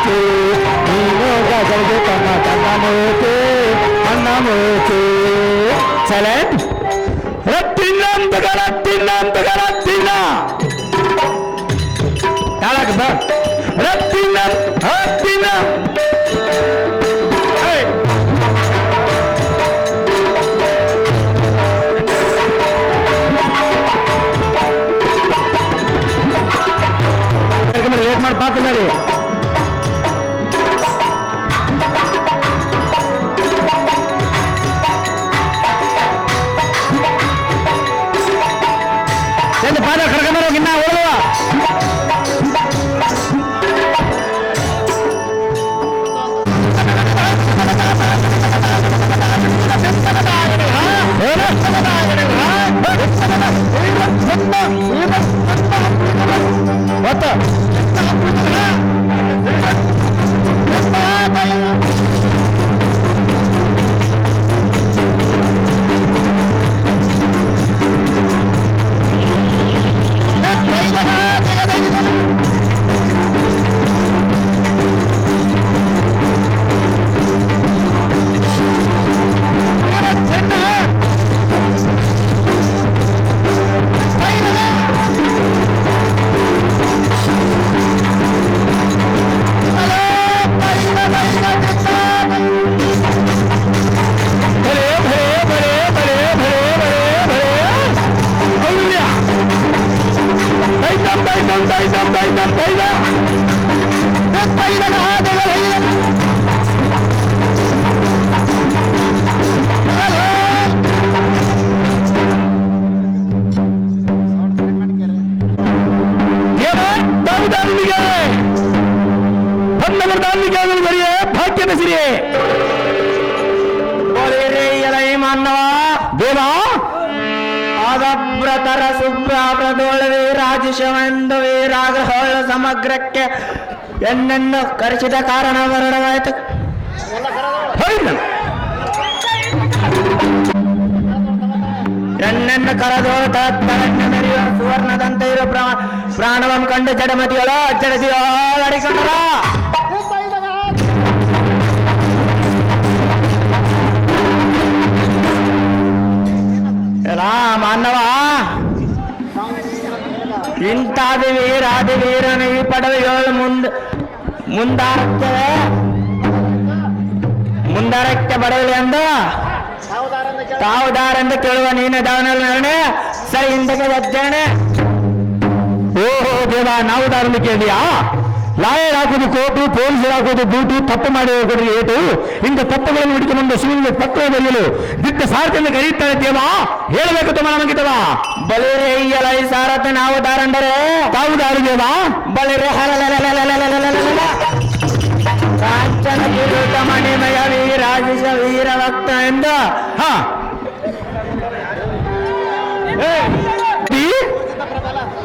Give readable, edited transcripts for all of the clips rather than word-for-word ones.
ಮೂಚಿ ನೀನು ಗಜಗೆ ತನ್ನ ತನ್ನ ಮೂಚಿ ಅನ್ನ ಮೂಚಿ ಸೈಲೆಂಟ್ ರತ್ತಿನ ತಾಳಕ್ ಬಾ ರತ್ತಿನ ಲೇಟ್ ಮಾಡಿ ಪಾತ್ರಿ ಪಾದ ಕರ್ಕೊಂಡ್ಬರೋಗಿ ಇನ್ನ ಓಡುವ ಭಾಗ್ಯದ ಸಿರಿಯೇ ದೇವಾ ಆದವ್ರತರ ಸುಬ್ರಾವ್ರದೊಳವೇ ರಾಜಶವಂದವೇ ರಾಗಹೋಳ ಸಮಗ್ರಕ್ಕೆ ಎನ್ನನ್ನು ಕರೆಸಿದ ಕಾರಣ ವರ್ಣವಾಯಿತು. ಎನ್ನನ್ನು ಕರೆದೋಟ ಮೆರೆಯುವ ಸುವರ್ಣದಂತೆ ಇರೋ ಪ್ರಾಣವನ್ನು ಕಂಡು ಜಡಮತಿಯೋ ಜಡದಿಯೋ ಅಡಿಕೊಂಡರ ಮಾನವ ಇಂತಾದ ವೀರನು ಈ ಪಡವೆಗಳು ಮುಂದಾರಕ್ಕೆ ಬಡವಳಿ ಅಂದು ತಾವುದಾರೆಂದು ಕೇಳುವ ನೀನು ದಾವನಲ್ಲಿ ಸರಿ ಹಿಂದಕ್ಕೆ ಅಜ್ಜಾನೆ. ಓಹೋ ದೇವ ನಾವು ದಾರನ್ನು ಕೇಳಿಯಾ? ಲಾಯರ್ ಹಾಕೋದು ಕೋಟು, ಪೊಲೀಸರು ಹಾಕೋದು ಬೂಟು, ತಪ್ಪು ಮಾಡಿ ಹೋಗೋದು ಏಟು, ಇಂಥ ತಪ್ಪುಗಳನ್ನು ಹಿಡಿದುಕೊಂಡು ಸುಮ್ಮನೆ ಪಕ್ಕ ಬರೆಯಲು ದಿಟ್ಟ ಸಾರಥಿಯನ್ನು ಕರೆಯುತ್ತಾರೆ ದೇವ. ಹೇಳಬೇಕು ತುಂಬ ನಮಗಿದವ ಬಳಿರೆ ಈಯಲ ಈ ಸಾರಥಿ ನಾವು ದಾರಂದರೆ ತಾವು ದಾರು ದೇವ ಬಳಿರೆ ಕಾಂಚನ ಕಿರೀಟ ಮಣಿಮಯ ವೀರಾಜಿಷ ವೀರ ಭಕ್ತ ಎಂದು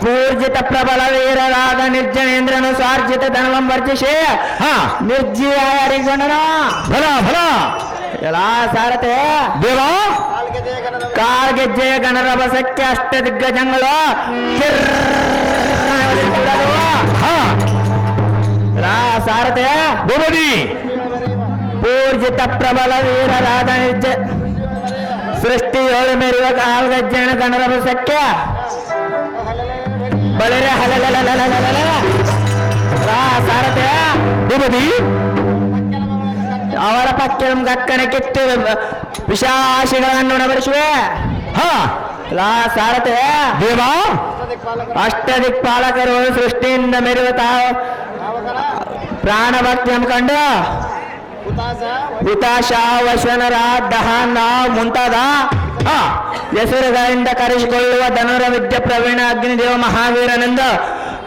ಪೂರ್ಜಿತ ಪ್ರಬಲ ವೀರರಾದ ನಿರ್ಜನೇಂದ್ರನು ಸ್ವಾರ್ಜಿತ ಧನವಂ ವರ್ಜಿಷೆ ನಿರ್ಜೀವ ಹರಿಗಣನ ಫಲ ಫಲ ಎಲ್ಲ ಸಾರಥೆ ದೇವ ಕಾಲ್ಗೆಜ್ಜೆಯ ಗಣರಭ ಸಖ್ಯ ಅಷ್ಟ ದಿಗ್ಗಜಗಳು ಸಾರಥೆ ಭೂಮಿ ಪೂರ್ಜಿತ ಪ್ರಬಲ ವೀರರಾದ ನಿರ್ಜ ಸೃಷ್ಟಿ ಏಳು ಮೆರೆಯುವ ಕಾಲ್ಗೆಜ್ಜೆಯ ಗಣರಭ ಸಖ್ಯ ಬಳಿರೆ ಸಾರಥೆ ಭೂಮಿ ಅವರ ಪಕ್ಕ ಗಕ್ಕನೆ ಕಿತ್ತು ವಿಶಾಸಿಗಳನ್ನು ಉಣಬಡಿಸುವೆ. ಸಾರಥೆ ದೇವ ಅಷ್ಟದಿಕ್ಪಾಲಕರು ಸೃಷ್ಟಿಯಿಂದ ಮೆರೆಯುವ ತಾವು ಪ್ರಾಣಭಕ್ತಿ ಕಂಡು ಹುತಾಶ ವಶ್ವನರ ದಹನ ಮುಂತಾದ ಹೆಸರುಗಳಿಂದ ಕರೆಸಿಕೊಳ್ಳುವ ಧನುರ ವಿದ್ಯೆ ಪ್ರವೀಣ ಅಗ್ನಿದೇವ ಮಹಾವೀರನೆಂದು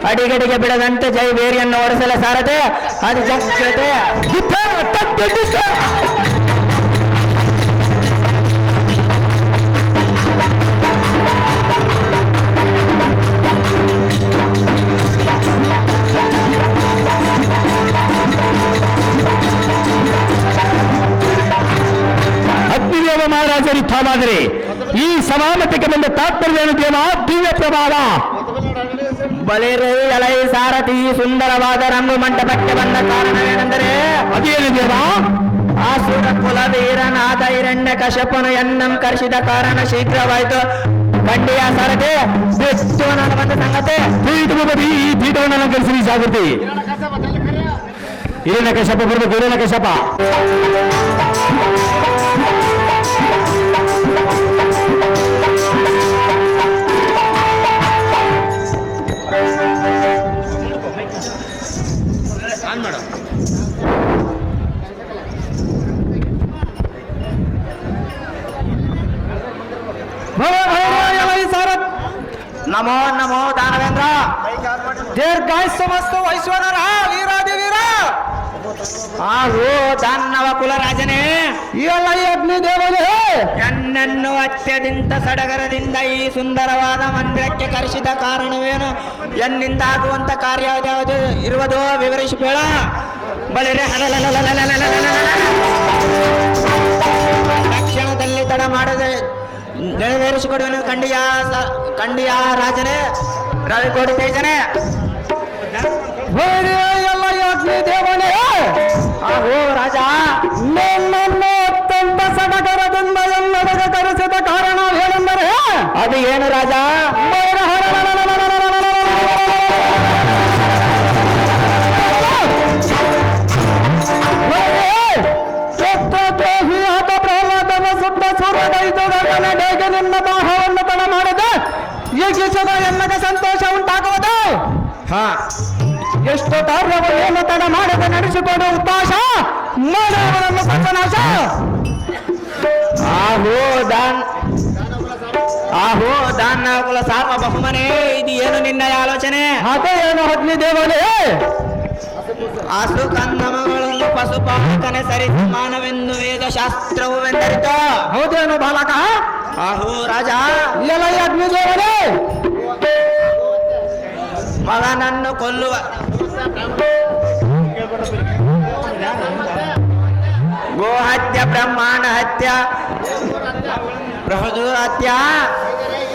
ಅಡಿಗಡಿಗೆ ಬಿಡದಂತೆ ಜೈ ಬೇರಿಯನ್ನು ಓಡಿಸಲ ಸಾರಥೆ ಅದು ಜಗ್ಗತೆ ಅಗ್ನಿದೇವ ಮಹಾರಾಜರು ತಾವಾದರೆ ಈ ಸಮಾನತೆಗೆ ಬಂದ ತಾತ್ಪರ್ಯ ದೇವ ದಿವ್ಯ ಪ್ರಭಾವ ಬಲಿರೆ ಎಲೈ ಸಾರಥಿ ಸುಂದರವಾದ ರಂಗು ಮಂಟಪಕ್ಕೆ ಬಂದ ಕಾರಣವೇನೆಂದರೆ ಅದೇನಿದೆಯಾ ಆಸುರ ಕುಲವೀರನಾದ ಹಿರಣ್ಯ ಕಶ್ಯಪನು ಎನ್ನಂ ಕರ್ಷಿದ ಕಾರಣ ಶೀಘ್ರವಾಯಿತು ಕಂಡಿಯ ಸಾರಥಿ ಬಿಟ್ಟು ನಾನು ಬಂದ ಸಂಗತಿ ಈ ಪೀಠವನ್ನು ಕಲಿಸಿ ಜಾಗೃತಿ ಹಿರಣ್ಯ ಕಶ್ಯಪ ಬರಬೇಕು ಹಿರಣ್ಯ ಕಶ್ಯಪ ನಮೋ ನಮೋ ದಾನವೇಂದ್ರ ದೀರ್ಘಾಯುಷ್ಮಸ್ತು ವೈಶ್ವನರ ವೀರಾದಿ ವೀರ ಹಾಗೂ ದಾನವ ಕುಲರಾಜನೇ ಎಲ್ಲ ಅಗ್ನಿ ದೇವನೇ ನನ್ನನ್ನು ಅತ್ಯಂತ ಸಡಗರದಿಂದ ಈ ಸುಂದರವಾದ ಮಂದಿರಕ್ಕೆ ಕರೆಸಿದ ಕಾರಣವೇನು ಎನ್ನಿಂದ ಆಗುವಂತ ಕಾರ್ಯ ಯಾವುದು ಇರುವುದು ವಿವರಿಸಿಬೇಡ ಬಲಿರೆ ತಕ್ಷಣದಲ್ಲಿ ತಡ ಮಾಡದೆ ನೆರವೇರಿಸಿಕೊಡುವನು ಕಂಡಿಯ ರಾಜನೇ ರವಿಕೋಟಿ ತೇಜನೇ ಎಲ್ಲ ಅಗ್ನಿ ದೇವನೇ ಹಾಗೂ ರಾಜ ನನ್ನನ್ನು ಅತ್ಯಂತ ಸಡಗರದಿಂದ ಎಲ್ಲರಿಗೆ ಕರೆಸಿದ ಕಾರಣ ಏನೆಂದರೆ ಅದು ಏನು ರಾಜ ನಿನ್ನ ದಾಹವನ್ನು ತಡ ಮಾಡದೆ ಯಜ್ಞದ ಎನ್ನಗೆ ಸಂತೋಷ ಉಂಟಾಗುವುದು ಎಷ್ಟು ಕಾರ್ಯವನ್ನು ತಡ ಮಾಡದೆ ನಡೆಸಿಕೊಂಡು ಉತ್ತಾಶ ಮಾನವನನ್ನು ಪಂಚನಾಶ ಆಹೋ ದಾನಕುಲ ಸಾರ್ವಭೌಮನೇ ಇದು ಏನು ನಿನ್ನ ಆಲೋಚನೆ ಅದೇ ಏನು ಅಗ್ನಿ ದೇವನೇ ಆಸು ಕಂದಮಗಳನ್ನು ಪಶುಪಾಲಕನೆ ಸರಿಸಿ ಮಾನವೆಂದು ವೇದ ಶಾಸ್ತ್ರವೆಂದರಿತು ಹೌದೇನು ಬಾಲಕ ಆಹೋ ರಾಜ ಎಲ್ಲ ಅಗ್ನಿ ದೇವನೇ ಮಗನನ್ನು ಕೊಲ್ಲುವ ಗೋಹತ್ಯ ಬ್ರಹ್ಮಾಂಡ ಹತ್ಯ ಬೃಹದು ಹತ್ಯ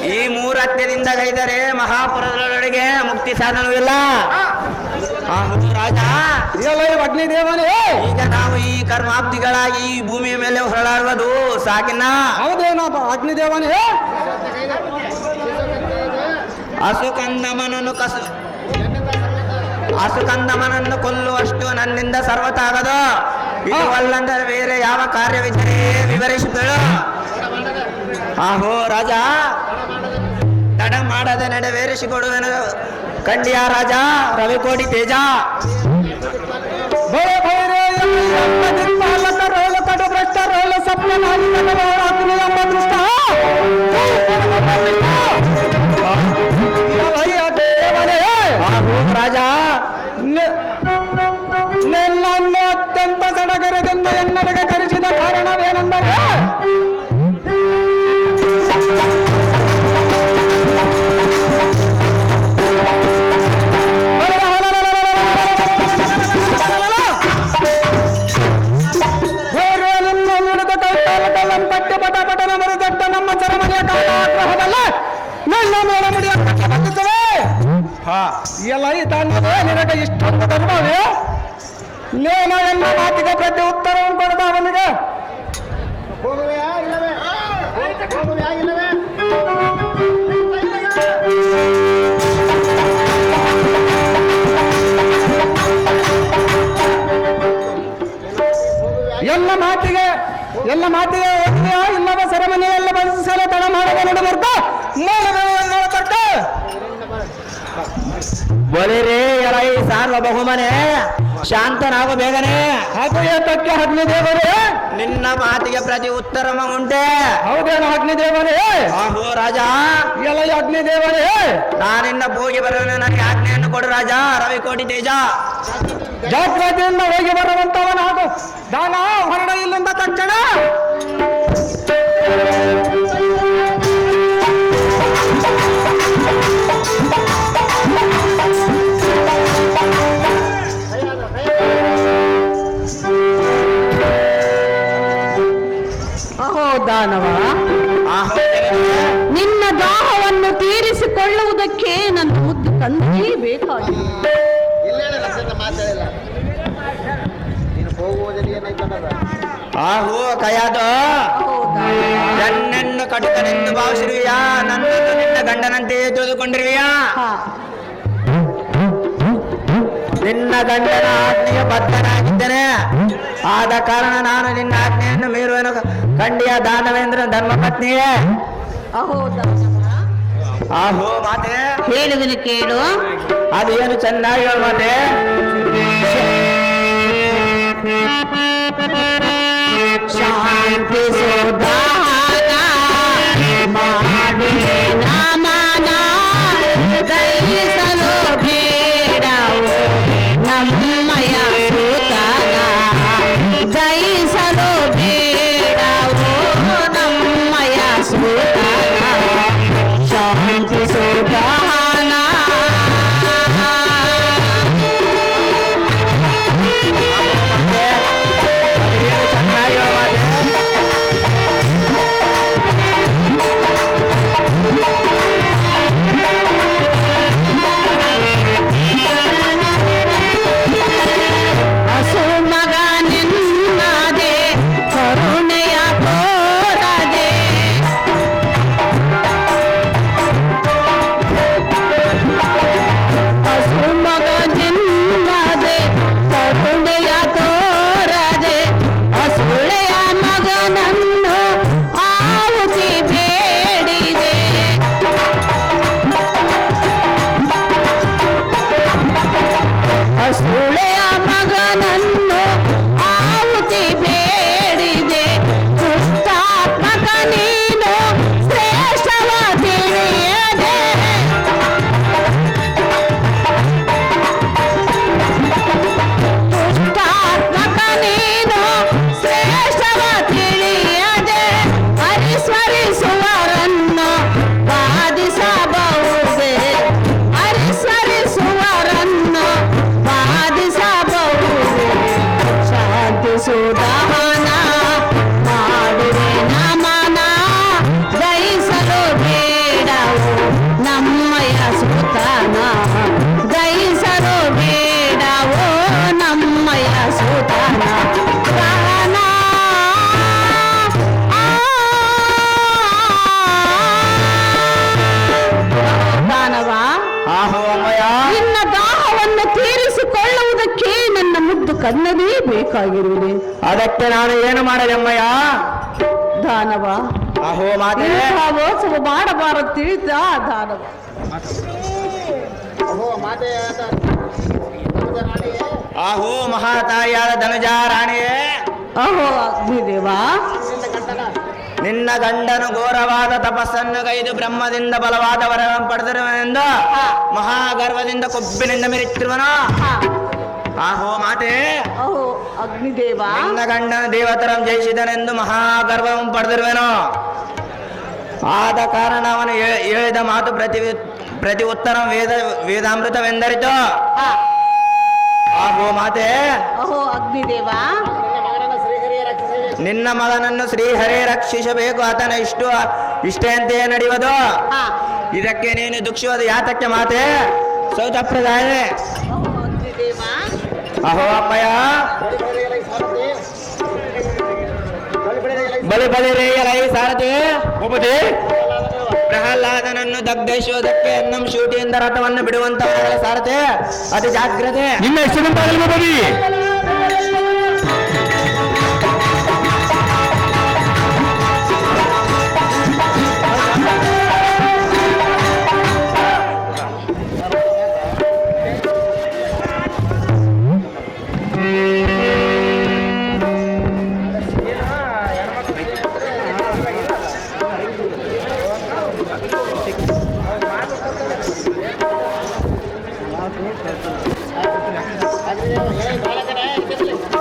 ಈ ಮೂರು ಹತ್ಯದಿಂದ ಗೈದರೆ ಮಹಾಪುರದೊಳಗೆ ಮುಕ್ತಿ ಸಾಧನವಿಲ್ಲ ರಾಜ ಅಗ್ನಿ ದೇವನೇ ಈಗ ನಾವು ಈ ಕರ್ಮಾಬ್ದಿಗಳಾಗಿ ಈ ಭೂಮಿಯ ಮೇಲೆ ಹೊರಳಾಡುವುದು ಸಾಕಿನ ಹೌದೇನಪ್ಪ ಅಗ್ನಿ ದೇವನೇ ಹಸುಕಂದಮನನ್ನು ಕೊಲ್ಲುವಷ್ಟು ನನ್ನಿಂದ ಸರ್ವತಾಗದು ಇದು ಅಲ್ಲಂದರೆ ಬೇರೆ ಯಾವ ಕಾರ್ಯವಿದ್ದರೆ ವಿವರಿಸಿಬೇಳು ಆಹೋ ರಾಜ ತಡ ಮಾಡದೆ ನೆರವೇರಿಸಿಕೊಡುವೆನು ಕಂಡಿಯ ರಾಜ ರವಿಕೋಟಿ ತೇಜ ರಾಜ ನನ್ನನ್ನು ಅತ್ಯಂತ ಸಡಗರದಿಂದ ಎನ್ನರಿಗೆ ಕರೆಸಿದ ಕಾರಣವೇನೆಂದರೆ ನಮ್ಮ ಸರಮನೆಯ ಕಾಲಾಗ್ರಹದಲ್ಲ ನನ್ನ ಮೇಡ ಮುಡಿಯ ಬಂದಿದ್ದೇವೆ ಎಲ್ಲ ಈ ತಾಂಡವೇ ನಿನಗೆ ಇಷ್ಟೊಂದು ಧರ್ಮವೇ ನೇನ ಎನ್ನ ಮಾತಿಗೆ ಪ್ರತಿ ಉತ್ತರವನ್ನು ಕೊಡದ ಅವನಿಗೆ ಎಲ್ಲ ಮಾತಿಗೆ ಇಲ್ಲದ ಸೆರೆಮನೆಯಲ್ಲ ಬಂಧಿಸಲು ತಡ ಮಾಡದೆ ನಡುಬರ್ತ ಮೂಲಕ ಬಲಿರೇ ಎಲೈ ಸಾರ್ವಭೌಮನೇ ಶಾಂತನಾಗು ಬೇಗನೆ ಹಾಗೂ ಏತಕ್ಕೆ ಅಗ್ನಿದೇವರೇ ನಿನ್ನ ಮಾತಿಗೆ ಪ್ರತಿ ಉತ್ತರ ಉಂಟೆ ಹೌದೇನು ಅಗ್ನಿದೇವರೇ ಆಹೋ ರಾಜ ಎಲೈ ಅಗ್ನಿದೇವರೇ ನಾನಿನ್ನ ಹೋಗಿ ಬರುವೆ ನನಗೆ ಆಜ್ಞೆಯನ್ನು ಕೊಡು ರಾಜ ರವಿಕೋಟಿ ತೇಜ ಜಾಗ್ರತೆಯಿಂದ ಹೋಗಿ ಬರುವಂತವನಾಗು ದಾನ ಹೊರಡ ಇಲ್ಲಿಂದ ತಕ್ಷಣ ದಾನವ ನಿನ್ನ ದಾಹವನ್ನು ತೀರಿಸಿಕೊಳ್ಳುವುದಕ್ಕೆ ನನ್ನ ಮುದ್ದು ತಂದೆಯೇ ಬೇಕಾಗಿ ಆಹೋ ಕಯಾದ ನನ್ನನ್ನು ಕಟುಕನೆಂದು ಭಾವಿಸಿರುವಿಯಾ? ನನ್ನನ್ನು ನಿನ್ನ ಗಂಡನಂತೆ ತಿಳಿದುಕೊಂಡಿರುವಿಯಾ? ನಿನ್ನ ಗಂಡನ ಆಜ್ಞೆಗೆ ಬದ್ಧನಾಗಿದ್ದೇನೆ. ಆದ ಕಾರಣ ನಾನು ನಿನ್ನ ಆಜ್ಞೆಯನ್ನು ಮೀರುವೆನು. ಖಂಡಿಯ ದಾನವೇಂದ್ರ ಧರ್ಮಪತ್ನಿಯೇ. ಆಹೋ ಮಾತೆ, ಹೇಳುವೆನು ಕೇಳು. ಅದು ಏನು ಚೆನ್ನಾಗಿ ಹೇಳು ಮಾತೆ. ಶಾಂತಿ ಸುಧಾನ ಮಾಡಿ ನಮನ ದಯಿಸಲು ಬೇಡವು ನಮ್ಮಯ ಸುತನ ದಯಿಸಲು ಬೇಡವು ನಮ್ಮಯ ಸುತನ ಶಾಂತಿ ಸುಧಾನ ಸುಳೆಯ ಮಗನನ್ನು ಆಹುತಿ ಬೇಡಿದೆ. ದುಷ್ಟಾತ್ಮಕ ನೀನು ಶ್ರೇಷ್ಠವ ತಿಳಿಯದೆ ದುಷ್ಟಾತ್ಮಕ ನೀನು ಶ್ರೇಷ್ಠವ ತಿಳಿಯದೆ ಹರಿಸ್ಮರಿಸುವರನ್ನು ಬಾಧಿಸಬಹುದೇ? ಹರಿಸ್ಮರಿಸುವರನ್ನು ಶಾಂತಿ ಸುಧಾನ ಮಾಡುವೆ ನಮನ ದಯಿಸಲು ಬೇಡವು ನಮ್ಮಯ ಸುತನ ದಯಿಸಲು ಬೇಡವು ನಮ್ಮಯ ಸುತನ ದಾನ ದಾನವ. ಆಹೋ ಅಮ್ಮಯ್ಯ, ನಿನ್ನ ದಾಹವನ್ನು ತೀರಿಸಿಕೊಳ್ಳುವುದಕ್ಕೆ ನನ್ನ ಮುದ್ದು ಕನ್ನದೇ ಬೇಕಾಗಿರುವುದು. ಅದಕ್ಕೆ ನಾನು ಏನು ಮಾಡಲಿ ಅಮ್ಮಯ್ಯ? ದಾನವ, ಆಹೋ ಮಾತೆ, ಭಾವೋತ್ಸವ ಮಾಡಬಾರದು ತಿಳಿದ ದಾನವ. ಆಹೋ ಮಹಾತಾಯಿಯಾದ ಧನುಜಾ ರಾಣಿಯೇ. ಅಹೋ ಅಗ್ನಿದೇವ, ನಿನ್ನ ಗಂಡನು ಘೋರವಾದ ತಪಸ್ಸನ್ನು ಗೈದು ಬ್ರಹ್ಮದಿಂದ ಬಲವಾದ ವರವನ್ನು ಪಡೆದಿರುವನೆಂದು ಮಹಾಗರ್ವದಿಂದ ಕೊಬ್ಬಿನಿಂದ ಮೆರೆತಿರುವನು. ಆಹೋ ಮಾತೆ, ಅಹೋ ಅಗ್ನಿದೇವ, ನಿನ್ನ ಗಂಡನ ದೇವತರಂ ಜಯಿಸಿದನೆಂದು ಮಹಾಗರ್ವವನ್ನು ಪಡೆದಿರುವೆನು. ಆದ ಕಾರಣ ಅವನು ಹೇಳಿದ ಮಾತು ಪ್ರತಿ ಉತ್ತರ ವೇದಾಮೃತವೆಂದರಿತು. ಆಹೋ ಮಾತೆ, ಅಹೋ ಅಗ್ನಿದೇವ, ನಿನ್ನ ಮಗನನ್ನು ಶ್ರೀಹರೇ ರಕ್ಷಿಸಬೇಕು. ಆತನ ಇಷ್ಟಂತೆಯೇ ನಡೆಯುವುದು. ಇದಕ್ಕೆ ನೀನು ದುಃಖಿಸುವುದು ಯಾತಕ್ಕೆ ಮಾತೆ? ಸೌತಪ್ರದಾಯ. ಅಹೋ ಅಪ್ಪಯ್ಯ, ಬಲಿ ಬಲಿರೇಯಲೈ ಸಾರಥಿ ಉಪದಿ ಪ್ರಹ್ಲಾದನನ್ನು ದಗ್ಧಿಸುವುದಕ್ಕೆ ಎನ್ನಂ ಶೂಟಿಯಿಂದ ರಥವನ್ನು ಬಿಡುವಂತಹ ಸಾರಥಿ ಅತಿ ಜಾಗ್ರತೆ. ನಿನ್ನ ಹೆಸರು ಬದಿ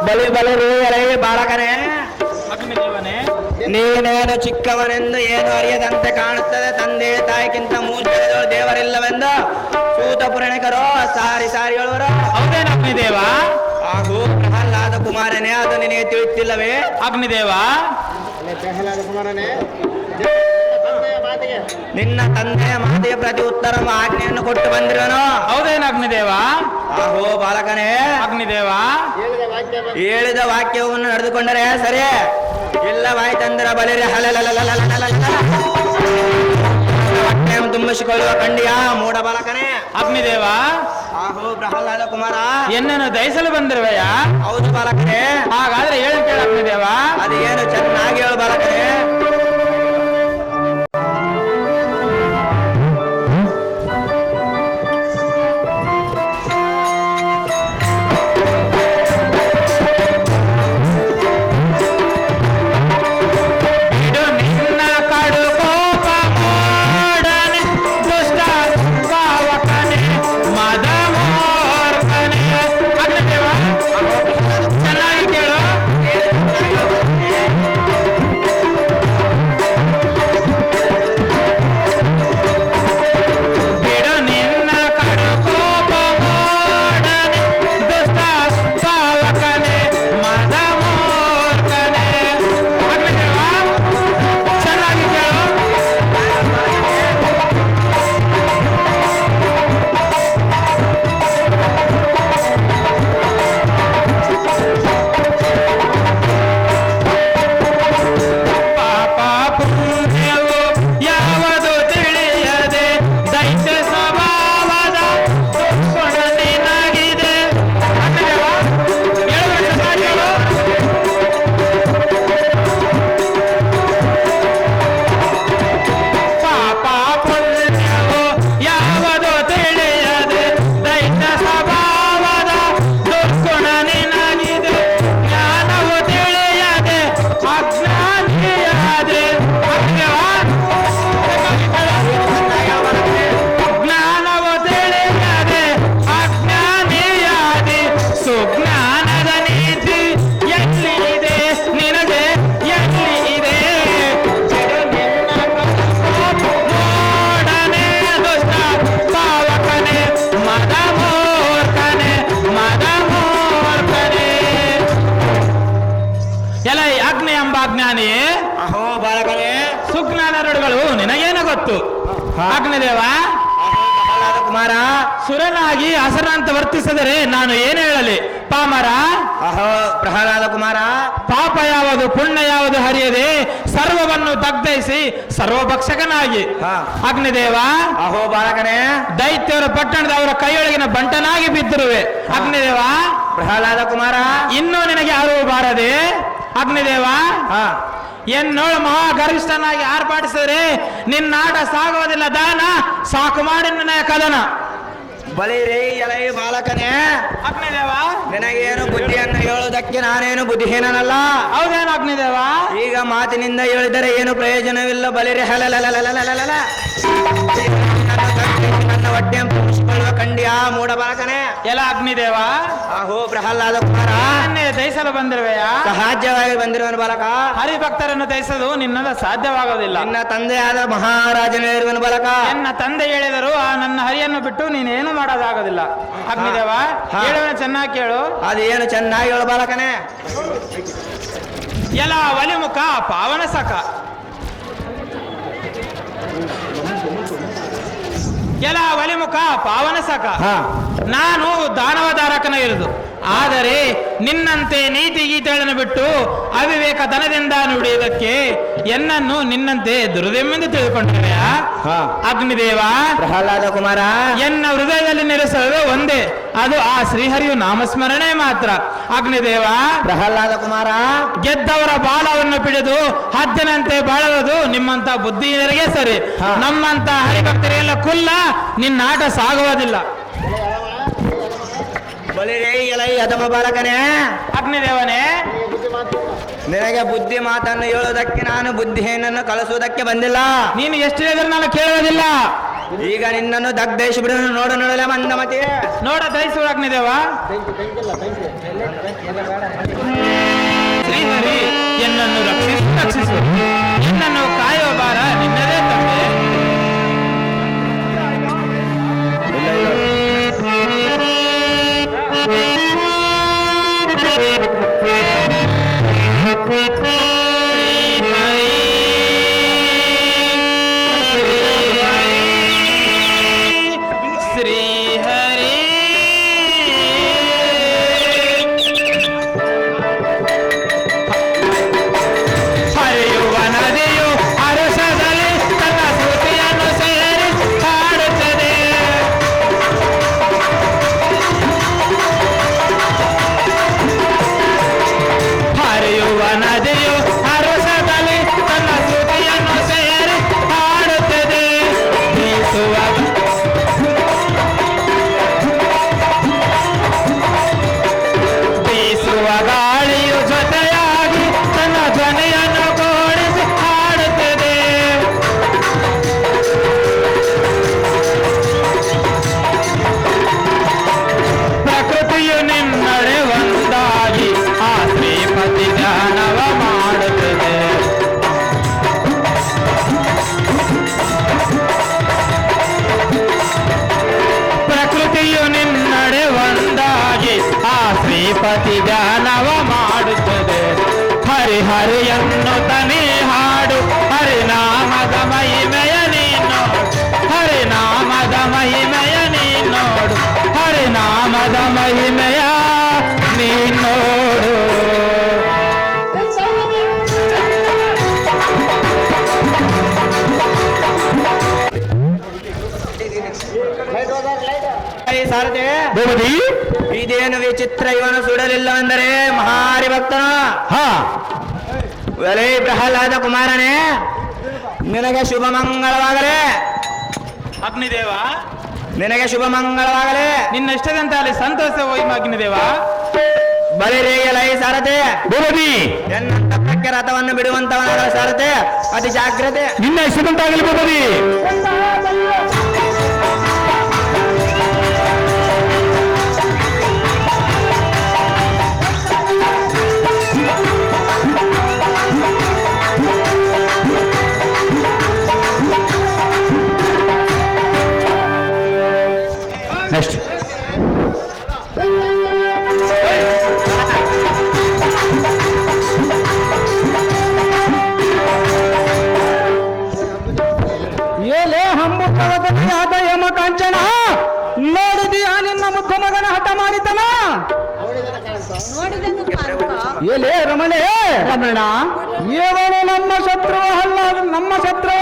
ಬಲಿ ಬಲಿರೇಯಲೈ ಬಾಲಕನೇ, ನೀನೇನು ಚಿಕ್ಕವನೆಂದು ಏನು ಅರಿಯದಂತೆ ಕಾಣುತ್ತದೆ. ತಂದೆ ತಾಯಿಗಿಂತ ಮೂರ್ತಿಗಳು ದೇವರಿಲ್ಲವೆಂದು ಸೂತ ಪುರಾಣಿಕರು ಸಾರಿ ಸಾರಿ ಹೇಳುವರು. ಹೌದೇನ ಅಗ್ನಿದೇವ? ಹಾಗೂ ಪ್ರಹ್ಲಾದ ಕುಮಾರನೇ, ಅದು ನಿನಗೆ ತಿಳಿಯುತ್ತಿಲ್ಲವೇ? ಅಗ್ನಿದೇವ, ಪ್ರಹ್ಲಾದ ಕುಮಾರನೇ, ನಿನ್ನ ತಂದೆಯ ಮಾತೆಯ ಪ್ರತಿ ಉತ್ತರ ಆಜ್ಞೆಯನ್ನು ಕೊಟ್ಟು ಬಂದಿರುವನು. ಹೌದೇನು ಅಗ್ನಿದೇವ? ಆಹೋ ಬಾಲಕನೇ, ಅಗ್ನಿದೇವ ಹೇಳಿದ ವಾಕ್ಯವನ್ನು ನಡೆದುಕೊಂಡರೆ ಸರಿ, ಇಲ್ಲವಾಯ್ತಂದ್ರ ಬಲಿರೆ ಹೊಟ್ಟೆಯನ್ನು ತುಂಬಿಸಿಕೊಳ್ಳುವ ಕಂಡಿಯ ಮೂಢ ಬಾಲಕನೇ. ಅಗ್ನಿದೇವ ಆಹೋ ಪ್ರಹ್ಲಾದ ಕುಮಾರ, ಎನ್ನನ್ನು ದಯಿಸಲು ಬಂದಿರುವೆಯ? ಹೌದು ಬಾಲಕನೇ. ಹಾಗಾದ್ರೆ ಹೇಳಿ ಕೇಳ ಅಗ್ನಿದೇವ. ಅದೇನು ಚೆನ್ನಾಗಿ ಹೇಳು ಬಾಲಕನೇ. ಅಹೋ ಬಾಲಕನೇ, ಸುಜ್ಞಾನ ನುಡಿಗಳು ನಿನಗೇನ ಗೊತ್ತು? ಅಗ್ನಿದೇವ ಕುಮಾರ, ಸುರನಾಗಿ ಹಸರಂತ ವರ್ತಿಸಿದರೆ ನಾನು ಏನು ಹೇಳಲಿ? ಪಾಮರ. ಅಹೋ ಪ್ರಹ್ಲಾದ ಕುಮಾರ, ಪಾಪ ಯಾವುದು ಪುಣ್ಯ ಯಾವುದು ಹರಿಯದೆ ಸರ್ವವನ್ನು ದಗ್ಧೈಸಿ ಸರ್ವಭಕ್ಷಕನಾಗಿ ಅಗ್ನಿದೇವ. ಅಹೋ ಬಾಲಕನೇ, ದೈತ್ಯರ ಪಟ್ಟಣದವರ ಕೈಯೊಳಗಿನ ಬಂಟನಾಗಿ ಬಿದ್ದಿರುವೆ ಅಗ್ನಿದೇವ. ಪ್ರಹ್ಲಾದ ಕುಮಾರ, ಇನ್ನೂ ನಿನಗೆ ಅರಿವು ಬಾರದೆ ಅಗ್ನಿದೇವ. ಎನ್ನೋಳು ಮಹಾ ಗರಿಷ್ಠನಾಗಿ ಆರ್ಭಟಿಸಿದ್ರೆ ನಿನ್ನಾಟ ಸಾಗುವುದಿಲ್ಲ ದಾನ, ಸಾಕು ಮಾಡಿ ನನ್ನ ಕದನ. ಬಲಿರೇ ಎಲೈ ಬಾಲಕನೇ, ಅಗ್ನಿದೇವ ನಿನಗೇನು ಬುದ್ಧಿಯನ್ನು ಹೇಳುವುದಕ್ಕೆ ನಾನೇನು ಬುದ್ಧಿಹೀನನಲ್ಲ. ಹೌದೇನು ಅಗ್ನಿದೇವ? ಈಗ ಮಾತಿನಿಂದ ಹೇಳಿದರೆ ಏನು ಪ್ರಯೋಜನವಿಲ್ಲ. ಬಲಿರೆ ಹಲಲಲಲಲಲಲಲ ನನ್ನ ಹೊಟ್ಟೆಯನ್ನು ತುಂಬಿಸಿಕೊಳ್ಳುವ ಕಂಡಿಯ ಮೂಢ ಬಾಲಕನೇ. ಎಲ್ಲ ಅಗ್ನಿದೇವ. ಆಹೋ ಪ್ರಹ್ಲಾದ ಕುಮಾರ, ದಯಿಸಲು ಬಂದಿರುವೆಯ? ಸಹಜವಾಗಿ ಬಂದಿರುವನು ಬಾಲಕ. ಹರಿಭಕ್ತರನ್ನು ದಯಿಸಲು ನಿನ್ನಿಂದ ಸಾಧ್ಯವಾಗೋದಿಲ್ಲ. ನಿನ್ನ ತಂದೆಯಾದ ಮಹಾರಾಜನೇ ಇರುವನು ಬಾಲಕ. ನನ್ನ ತಂದೆ ಹೇಳಿದರು ಆ ನನ್ನ ಹರಿಯನ್ನು ಬಿಟ್ಟು ನೀನೇನು ಮಾಡೋದಾಗೋದಿಲ್ಲ ಅಗ್ನಿದೇವ. ಹೇಳುವ ಚೆನ್ನಾಗಿ ಕೇಳು. ಅದೇನು ಚೆನ್ನಾಗಿ ಹೇಳು ಬಾಲಕನೇ. ಎಲ ಒಲಿಮುಖ ಪಾವನ ಸಖ, ಎಲ ಒಲಿಮುಖ ಪಾವನ ಸಖ. ನಾನು ದಾನವಧಾರಕನ ಇರುದು, ಆದರೆ ನಿನ್ನಂತೆ ನೀತಿ ಗೀತೆಗಳನ್ನು ಬಿಟ್ಟು ಅವಿವೇಕ ಧನದಿಂದ ನುಡಿಯುವುದಕ್ಕೆ ಎನ್ನನ್ನು ನಿನ್ನಂತೆ ದುರ್ದೆಮ್ಮೆಂದು ತಿಳ್ಕೊಂಡಿದೆಯ ಅಗ್ನಿದೇವ. ಪ್ರಹ್ಲಾದ ಕುಮಾರ, ಎನ್ನ ಹೃದಯದಲ್ಲಿ ನೆಲೆಸಲು ಒಂದೇ, ಅದು ಆ ಶ್ರೀಹರಿಯು ನಾಮಸ್ಮರಣೆ ಮಾತ್ರ ಅಗ್ನಿದೇವ. ಪ್ರಹ್ಲಾದ ಕುಮಾರ, ಗೆದ್ದವರ ಬಾಲವನ್ನು ಪಿಡಿದು ಹದ್ದಿನಂತೆ ಬಾಳುವುದು ನಿಮ್ಮಂತ ಬುದ್ಧಿಹೀನರಿಗೆ ಸರಿ. ನಮ್ಮಂತ ಹರಿಭಕ್ತರಿಗೆಲ್ಲ ಕುಲ್ಲ, ನಿನ್ನಾಟ ಸಾಗುವುದಿಲ್ಲ. ಬಲಿರೇ ಎಲೈ ಅಧಮ ಬಾಲಕನೇ. ಅಗ್ನಿದೇವನೇ, ನಿನಗೆ ಬುದ್ಧಿ ಮಾತನ್ನು ಹೇಳುವುದಕ್ಕೆ ನಾನು ಬುದ್ಧಿಹೀನನ್ನು ಕಳಿಸುವುದಕ್ಕೆ ಬಂದಿಲ್ಲ. ನೀನು ಎಷ್ಟು ಹೇಳಿದ್ರು ನಾನು ಕೇಳುವುದಿಲ್ಲ. ಈಗ ನಿನ್ನನ್ನು ದಗ್ಧೇಶ್ ಬಿಡು. ನೋಡು ನೋಡಲೆ ಮಂದಮತಿ, ನೋಡ ದಯಿಸುವ ಅಗ್ನಿದೇವ. ಶ್ರೀಹರಿ ಎನ್ನನ್ನು ರಕ್ಷಿಸು, ಎನ್ನನ್ನು ಕಾಯುವ ಭಾರ ನಿನ್ನದೇ ತಂದೆ. ಶ್ರೀಹರಿ ಅತಿ ಧ್ಯಾನವ ಮಾಡುತ್ತದೆ. ಹರಿ ಹರಿ ಎನ್ನುತ್ತನೇ ಹಾಡು ಹರಿನಾಮದ ಮಹಿಮೆಯ ನೀನೋಡು, ಹರಿನಾಮದ ಮಹಿಮೆಯ ನೀನೋಡು, ಹರಿನಾಮದ ಮಹಿಮೆಯ ನೀನೋಡು. ಸಾರಥಿ ಭೂಪತಿ, ಇದೇನು ವಿಚಿತ್ರ, ಇವನು ಸುಡಲಿಲ್ಲವೆಂದರೆ ಮಹಾರಿ ಭಕ್ತನು. ಹಾ ಒಲೆ ಪ್ರಹ್ಲಾದ ಕುಮಾರನೇ, ನಿನಗೆ ಶುಭ ಮಂಗಳವಾಗಲೇ. ಅಗ್ನಿದೇವ, ನಿನಗೆ ಶುಭ ಮಂಗಳವಾಗಲೇ. ನಿನ್ನ ಇಷ್ಟದಂತ ಅಲ್ಲಿ ಸಂತೋಷ ಹೋಯ್ಮ ಅಗ್ನಿದೇವ. ಬಲಿರೇಗಲೈ ಸಾರಥಿ. ಭೂಪತಿ, ಎನ್ನಂತ ಪ್ರಖ್ಯ ರಥವನ್ನು ಬಿಡುವಂತವನಾಗಲ ಸಾರಥಿ, ಅತಿ ಜಾಗ್ರತೆ. ನಿನ್ನ ಇಷ್ಟದಂತಾಗಲಿ ಭೂಪತಿ. ನೆಕ್ಸ್ಟ್ ಏಲೇ ಹಂಬುತ್ತವದನಿಯಾದ ಯಮ ಕಾಂಚನ, ನೋಡಿದೀಯ ನಿನ್ನ ಮುದ್ದ ಮಗನ ಹಠ ಮಾಡಿದನ? ನೋಡಿದೆನು ಕಾಂತ. ಏಲೇ ರಮಣೆ, ರಮಣ, ಇವನು ನಮ್ಮ ಶತ್ರುವ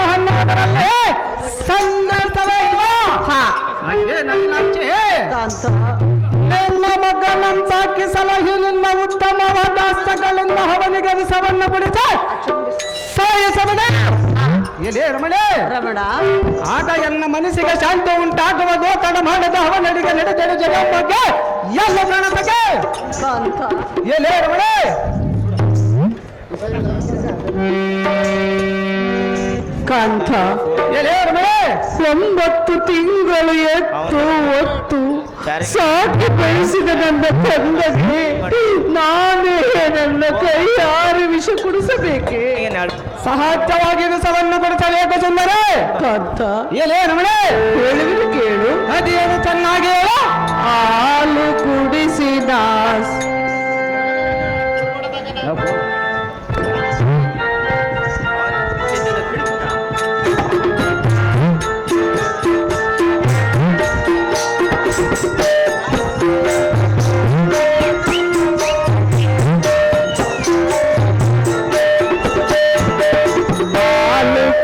ಹಣ್ಣಾದರಲ್ಲೇ ಸಂದರ್ಭವೇ ಇಲ್ವಾ? ಹಾ ಹಂಗೆ ನನ್ನ ಅಚ್ಚೆ. ಕಾಂತ, ನಿನ್ನ ಮಗನಂತಾಕಿ ಸಲಹೆ ನಿನ್ನ ಉತ್ತಮವಾದ ಹಸ್ತಗಳಿಂದ ಅವನಿಗೆ ವಿಷವನ್ನು ಬಿಡಿಸಿ ಸಾಯಿಸಬನೆ. ಏಲೇ ರಮಣೆ, ರಮಣ, ಆಗ ಎನ್ನ ಮನಸ್ಸಿಗೆ ಶಾಂತಿ ಉಂಟಾಗುವುದು, ತಡ ಮಾಡದ ಅವನಡಿಗೆ ನಡೆದಳು ಜಗಕ್ಕೆ ಎಲ್ಲ ಕಾಣತಕ್ಕೆ. ಕಾಂತ, ಏಲೇ ರಮಣೆ, ಕಾಂತ, ಏಲೇ ರಮಣೆ, 9 ತಿಂಗಳು ಎತ್ತು ಒತ್ತು ಸಾಕಿ ಬೆಳೆಸಿದ ನನ್ನ ತಂದೆಗೆ ನಾನೇ ನನ್ನ ಕೈಯಾರು ವಿಷ ಕುಡಿಸಬೇಕೆ? ಸಹಜವಾಗಿ ವಿಷವನ್ನು ಕೊಡಿಸಬೇಕು ಸುಂದರ. ಕಾಂತ, ಏಲೇ ರಮಣೆ, ಹೇಳುವುದು ಕೇಳು. ಅದೇನು ಚೆನ್ನಾಗಿ ಹೇಳು. ಹಾಲು ಕುಡಿಸಿದ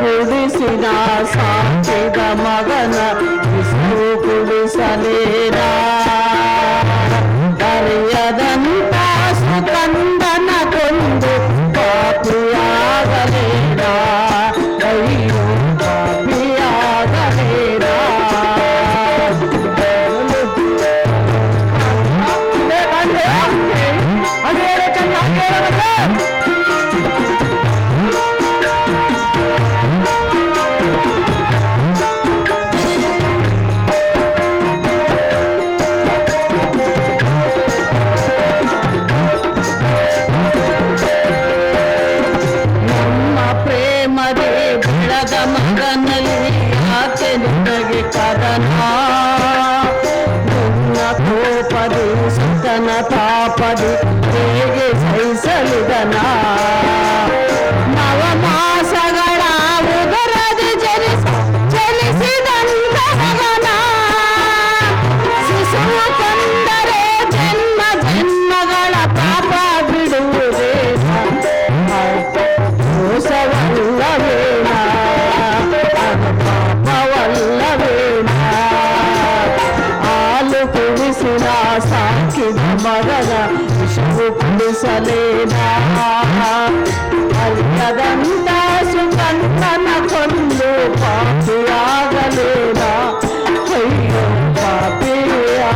ಕುಡಿಸಿದ ಸಾಕಿದ ಮಗನ ಬಿಸಿಲು ಕುಡಿಸಲೇರ ಕರೆಯದಂತ ಸುಕಂದನ ಕೊಂದು ಪಾಪಿಯಾಗಲೇರ, ಅಯ್ಯೋ ಪಾಪಿಯಾಗಲೇರ. ಅದೇನು ಚೆನ್ನಾಗಿ ಹೇಳಬೇಕು. ನಮ್ಮ ಪ್ರೇಮದೇ ಬೆಳೆದ ಮಗನಲ್ಲಿ ಯಾಕೆ ನಿನಗೆ ಕದನ? ನನ್ನ ಕೋಪದಿ ಸುತನ ಪಾಪದಿ ಹೇಗೆ ಸಹಿಸಲಿದನ? ನವಮಾಸಗಳ ಉದರದಿ ಜನಿಸಿದಂತ ಮಗನ ಶಿಶುವು ಕೊಂದರೆ ಜನ್ಮ ಜನ್ಮಗಳ ಪಾಪ ಬಿಡುವುದೇ ದೋಷವಲ್ಲವೇನ, ಪಾಪವಲ್ಲವೇನ? ಹಾಲು ಕುಡಿಸಿದ ಸಾಕಿದ ಮಗನ ವಿಷವು ಕುಡಿಸಲೇನ? ಅಲ್ಲದಂತ ಸುಗಂಧನ ಕೊಂದು ಪಾಪಿಯಾಗಲೇನ? ಅಯ್ಯೋ ಪಾಪಿಯಾಗಲೇ.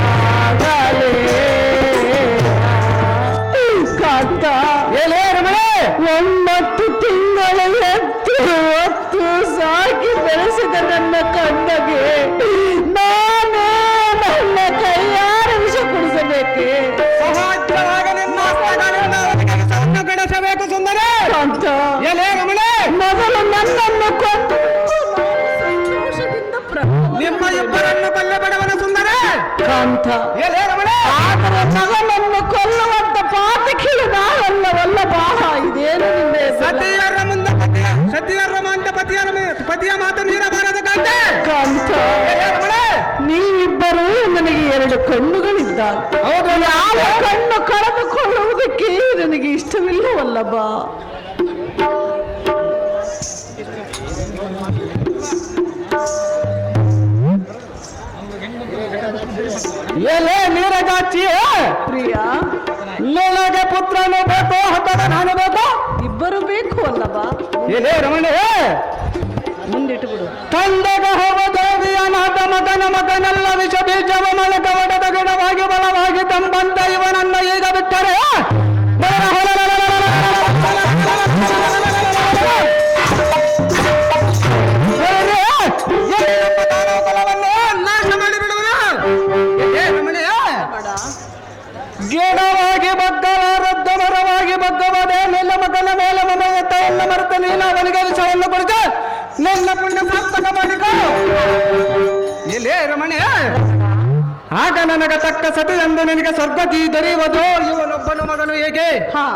ಕಾಂತ, ಏಲೇ ರಮಣೆ, 9 ತಿಂಗಳು ಎತ್ತು ಹೊತ್ತು ಸಾಕಿ ಬೆಳೆಸಿದ ನನ್ನ ಕಣ್ಣಗೆ ನಾನೇ ನನ್ನ ಕೈಯಾರ ವಿಷ ಕುಡಿಸಬೇಕೆ? ಸಹಜವಾಗಿ ನಿನ್ನ ಹಸ್ತಗಳಿಂದ ಅವನಿಗೆ ವಿಷವನ್ನು ಕೊಡಿಸಬೇಕು ಸುಂದರ. ಕಾಂತ, ಏಲೇ ರಮಣೆ, ಮೊದಲು ನನ್ನನ್ನು ಕೊಂದು ಸಂತೋಷದಿಂದ ನಿಮ್ಮ ಇಬ್ಬರನ್ನು ಕೊಲ್ಲಬೇಡವನ ಸುಂದರ. ಕಾಂತ, ಏಲೇ ರಮಣೆ, ಆದರೆ ಮಗನನ್ನು ಕೊಲ್ಲುವಂತ ಕಣ್ಣುಗಳಿದ್ದಾಗ ಯಾವ ಕಣ್ಣು ಕಳೆದುಕೊಳ್ಳುವುದಕ್ಕೆ ನನಗೆ ಇಷ್ಟವಿಲ್ಲವಲ್ಲಬ್ಬ. ಎಲೆ ನೀರಜಾಚಿ ಪ್ರಿಯ, ನಿನಗೆ ಪುತ್ರನು ಬೇಕು ಅಥವಾ ನಾನು ಬೇಕು? ಇಬ್ಬರು ಬೇಕು ಅಲ್ಲಬ್ಬ. ಎಲೆ ರಮಣೆ, ಮುಂದಿಟ್ಟು ಬಿಡು. ತಂದೆಗೆ ಹೋಗ ದೇವಿಯ ನಾಟ ಮಗನ ಮಗನೆಲ್ಲ ವಿಷ ಬೀಜವ ಮಳಕ ಒಡೆದ ಗಿಡವಾಗಿ ಬಲವಾಗಿ ತಂಬಂತ ಇವನನ್ನ ಈಗ ಬಿಟ್ಟರೆ ನಾಶ ಮಾಡಿಬಿಡುವನು. ಗಿಡವಾಗಿ ಬಗ್ಗಲಾರದ್ದ ಮರವಾಗಿ ಬಗ್ಗವಾದೆ ನಿನ್ನ ಮಗನ ಮೇಲೆ ಮಮಯತ್ತ ಎಲ್ಲ ಮರೆತ ನೀನು ಅವನಿಗೆ ವಿಷವನ್ನು ಕೊಡಿದ ನಿನ್ನ ಪುಣ್ಯ ಸಾರ್ಥಕ ಮಾಡಿಕೊ. ಇಲ್ಲೇ ರಮಣೆ, ಆಗ ನನಗೆ ತಕ್ಕ ಸತಿ ಎಂದು ನಿನಗೆ ಸ್ವರ್ಗತಿ ದೊರೆಯುವುದು ಇವನೊಬ್ಬನ ಮಗನು ಹೇಗೆ? ಹಾ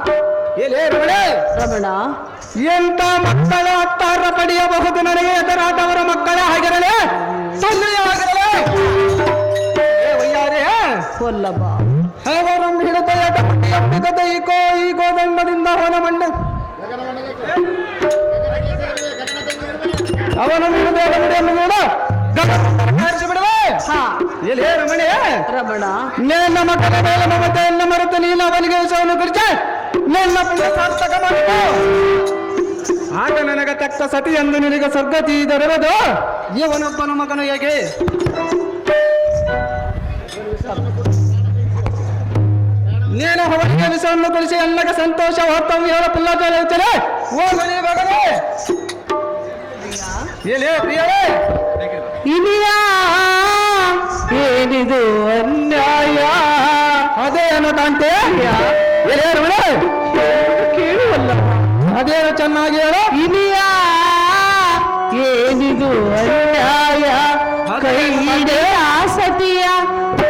ಇಲ್ಲೇ ರಮಣೆ, ರಮಣ, ಎಂತ ಮಕ್ಕಳ ಹತ್ತಾರ ಪಡೆಯಬಹುದು ನನಗೆ ಎದುರಾದವರ ಮಕ್ಕಳ ಆಗಿರಲೇ ತಂದೆಯ ಆಗಿರಲೇ ವಯ್ಯಾರೇ ವಲ್ಲಭ. ಅವರನ್ನು ಹಿಡಿದ ಎಟಪಟ್ಟಿಯಪ್ಪಿಗದ ಈ ಗೋದಂಡದಿಂದ ಅವನ ಮಂಡ ಅವನನ್ನು ಹಿಡಿದ ಎಡಮಡಿಯನ್ನು ಬಿಡುವೆ. ಹಾ ಎಲೆ ರಮಣೆ, ರಮಣ, ನಿನ್ನ ಮಕ್ಕಳ ಮೇಲೆ ಮಮತೆಯನ್ನು ಮರೆತು ನೀನು ಅವನಿಗೆ ವಿಷವನ್ನು ಕುರಿತ ನಿನ್ನ ಪುಣ್ಯ ಸಾರ್ಥಕ ಮಾಡಿಕೊ. ಆಗ ನನಗೆ ತಕ್ಕ ಸತಿ ಎಂದು ನಿನಗೆ ಸ್ವರ್ಗತಿ ದೊರೆಯುವುದು ಇವನೊಬ್ಬನ ಮಗನು ಹೇಗೆ? ನೀನು ಅವನಿಗೆ ವಿಷವನ್ನು ಕುರಿಸಿ ಎಲ್ಲಗೆ ಸಂತೋಷ ಹೊತ್ತವು ಹೇಳ ಪುಲ್ಲಜ ಹೇಳ್ತೇನೆ. ಓ ಮನೆ ಮಗನೇ, ಎಲೆ ಪ್ರಿಯರೇ, ಇನಿಯ ಏನಿದು ಅನ್ಯಾಯ? ಅದೇನು ಕಾಂತೆ? ಎಲೆ ರಮಣೆ, ಕೇಳುವಲ್ಲ. ಅದೇನು ಚೆನ್ನಾಗಿ ಹೇಳು. ಇನಿಯ ಏನಿದು ಅನ್ಯಾಯ? ಕೈಯಿಡೆ ಆಸತಿಯ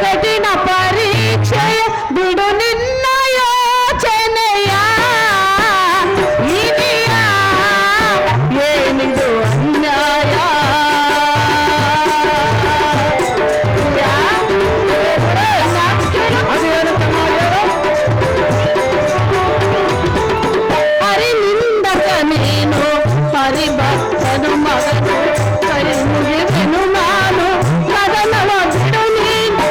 ಕಠಿಣ ಪರೀಕ್ಷೆಯ ಬಿಡು ನಿನ್ನ ಯೋಚನೆಯ. ಇನಿಯ ಏನಿದು ಅನ್ಯಾಯ? ಅದೇನು ಚೆನ್ನಾಗಿ ಹೇಳು. ಹರಿನಿಂದಕ ನೀನು ಹರಿಭಕ್ತನು ಮಗನು ಕೈ ಮುಗಿದೆನು ನಾನು ಮಗನವ ಬಿಡು ನೀನು.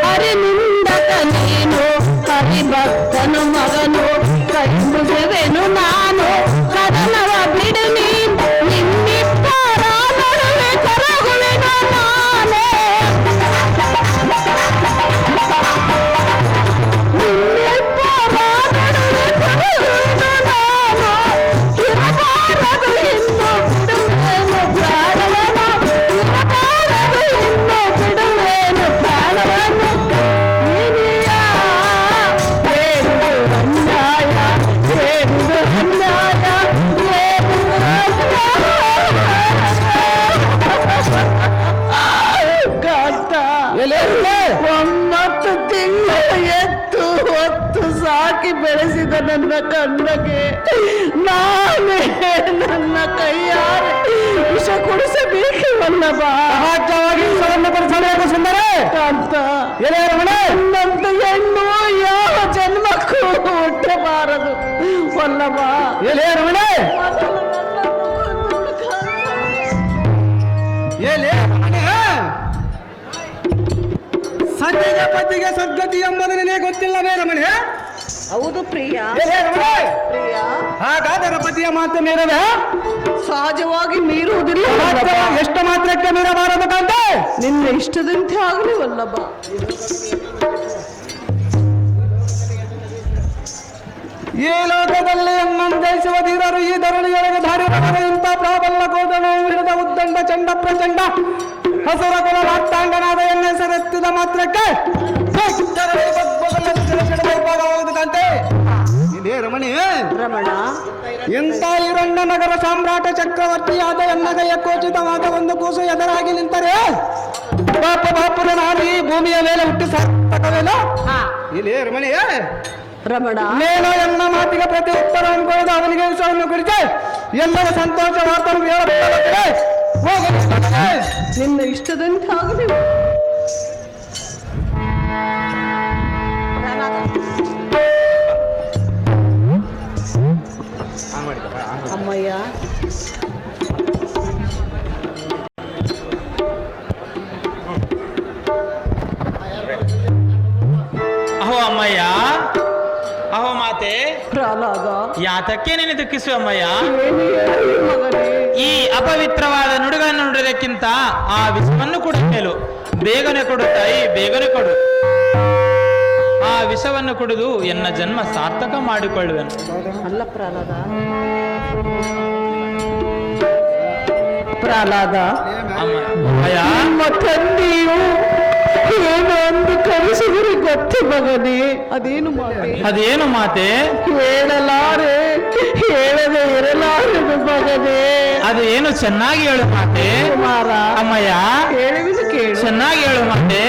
ಹರಿನಿಂದಕ ನೀನು ಹರಿಭಕ್ತನು ಮಗನು ಕೈ ಮುಗಿದೆನು ನಾನು ಮಗನವ ಬಿಡು ನೀನು. ನಿನ್ನಿಬ್ಬರ ನಡುವೆ ಕರಗುವೆನು ನಾನೇ. ನಿನ್ನಿಬ್ಬರ ನಡುವೆ ಕರಗುವೆನು ನಾನು. ಇರಬಾರದು ಇನ್ನು ಬಿಡುವೆನು ಪ್ರಾಣವನ್ನು. ಇರಬಾರದು ಇನ್ನು ಬಿಡುವೆನು ಪ್ರಾಣವನ್ನು. ಇನಿಯ ಏನಿದು ಅನ್ಯಾಯ? ಏನಿದು ಅನ್ಯಾಯ? ಏನಿದು ಅನ್ಯಾಯ? ಕಾಂತ, ಎಲೆ ರಮಣೆ, 9 ತಿಂಗಳು ಎತ್ತು ಹೊತ್ತು ಸಾಕಿ ಬೆಳೆಸಿದ ನನ್ನ ಕಣ್ಣಗೆ ನಾನೇ ನನ್ನ ಕೈಯಾರೆ ವಿಷ ಕುಡಿಸಬೇಕಿವಲ್ಲವ. ಸಹಜವಾಗಿ ವಿಷವನ್ನು ಪರಿಸಬೇಕು ಸುಂದರ. ಕಾಂತ, ಎಲೆ ರಮಣೆ, ಇನ್ನೊಂದು ಹೆಣ್ಣು ಯಾವ ಜನ್ಮಕ್ಕೂ ಹುಟ್ಟಬಾರದು ವಲ್ಲಭ. ಎಲೆ ರಮಣೆ, ಎಲೆ ರಮಣೆ, ಸತ್ಯದ ಪತಿಗೆ ಸದ್ಗತಿ ಎಂಬುದು ನಿನಗೆ ಗೊತ್ತಿಲ್ಲವೇ ರಮಣೆ? ಹೌದು ಪ್ರಿಯ. ಎಲೆ ರಮಣೆ, ಪ್ರಿಯ, ಹಾಗಾದರೆ ಪತಿಯ ಮಾತು ಮೀರದೆ ಸಹಜವಾಗಿ ಮೀರುವುದಿಲ್ಲ ಮಾತ್ರ ವಲ್ಲಭ. ಎಷ್ಟು ಮಾತ್ರಕ್ಕೆ ಮೀರಬಾರದು ಕಾಂತೆ? ನಿನ್ನ ಇಷ್ಟದಂತೆ ಆಗಲಿ ವಲ್ಲಭ. ಈ ಲೋಕದಲ್ಲಿ ಜಯಿಸುವ ಧೀರರು ಈ ಧರಣಿಯೊಳಗೆ ಧಾರ್ಯರಾದ ಇಂಥ ಪ್ರಾಬಲ್ಯ ಕೋದನು ಹಿಡಿದ ಉದ್ದಂಡ ಚಂಡ ಪ್ರಚಂಡ ಹಸುರ ಕುಲ ವಾಕ್ತಾಂಗನಾದ ಹೆಸರೆತ್ತಿದ ಮಾತ್ರಕ್ಕೆ ಕಾಂತೆ. ಇದೇ ರಮಣಿ, ರಮಣ, ಎಂತ ಹಿರಣ್ಯ ನಗರ ಸಾಮ್ರಾಟ ಚಕ್ರವರ್ತಿಯಾದ ಎನ್ನಗಯ ಕೋಚಿತವಾದ ಒಂದು ಕೂಸು ಎದುರಾಗಿ ನಿಂತರೆ ಬಾಪುರ ನಾನು ಈ ಭೂಮಿಯ ಮೇಲೆ ಹುಟ್ಟಿ ಸಾರ್ಥಕವೇನೋ? ಇಲ್ಲೇ ರಮಣಿ, ರಮಣ ನೇನು ಎನ್ನ ಮಾತಿಗೆ ಪ್ರತಿ ಉತ್ತರವನ್ನು ಕೊಡದು ಅವನಿಗೆ ವಿಷಯವನ್ನು ಕುರಿತು ಎಲ್ಲರ ಸಂತೋಷ ವಾರ್ತೆಯನ್ನು ಹೇಳಬೇಕಾಗುತ್ತದೆ. ಹೋಗಲಿ. ನಿನ್ನ ಇಷ್ಟದಂತೆ ಆಗಲಿ. ಅಮ್ಮಯ್ಯ ಅಹೋ ಅಮ್ಮಯ್ಯ, ಅಹೋ ಮಾತೆ, ಪ್ರಹ್ಲಾದ ಯಾತಕ್ಕೆ ನೀನು ದುಃಖಿಸು ಅಮ್ಮಯ್ಯ? ಏನು ಹೇಳಿ ಮಗನೇ? ಈ ಅಪವಿತ್ರವಾದ ನುಡಿಗಳನ್ನು ನುಡಿದಕ್ಕಿಂತ ಆ ವಿಷವನ್ನು ಕೊಡು ಮೇಲು. ಬೇಗನೆ ಕೊಡು ತಾಯಿ, ಬೇಗನೆ ಕೊಡು. ಆ ವಿಷವನ್ನು ಕುಡಿದು ಎನ್ನ ಜನ್ಮ ಸಾರ್ಥಕ ಮಾಡಿಕೊಳ್ಳುವೆನು. ಅಲ್ಲ ಪ್ರಹ್ಲಾದ, ಪ್ರಹ್ಲಾದ ಅಮ್ಮಯ್ಯ, ನಿಮ್ಮ ತಂದೆಯು ಏನು ಅಂದು ಕಳಿಸಿದರೆ ಗೊತ್ತು ಮಗನೇ. ಅದೇನು ಮಾತೆ? ಅದೇನು ಮಾತೆ? ಹೇಳಲಾರೆ, ಹೇಳದೆ ಇರಲಾರದು ಮಗನೇ. ಅದು ಏನು ಚೆನ್ನಾಗಿ ಹೇಳು ಮಾತೆ. ಕುಮಾರ ಅಮ್ಮಯ್ಯ, ಹೇಳುವುದು ಕೇಳು. ಚೆನ್ನಾಗಿ ಹೇಳು ಮಾತೆ.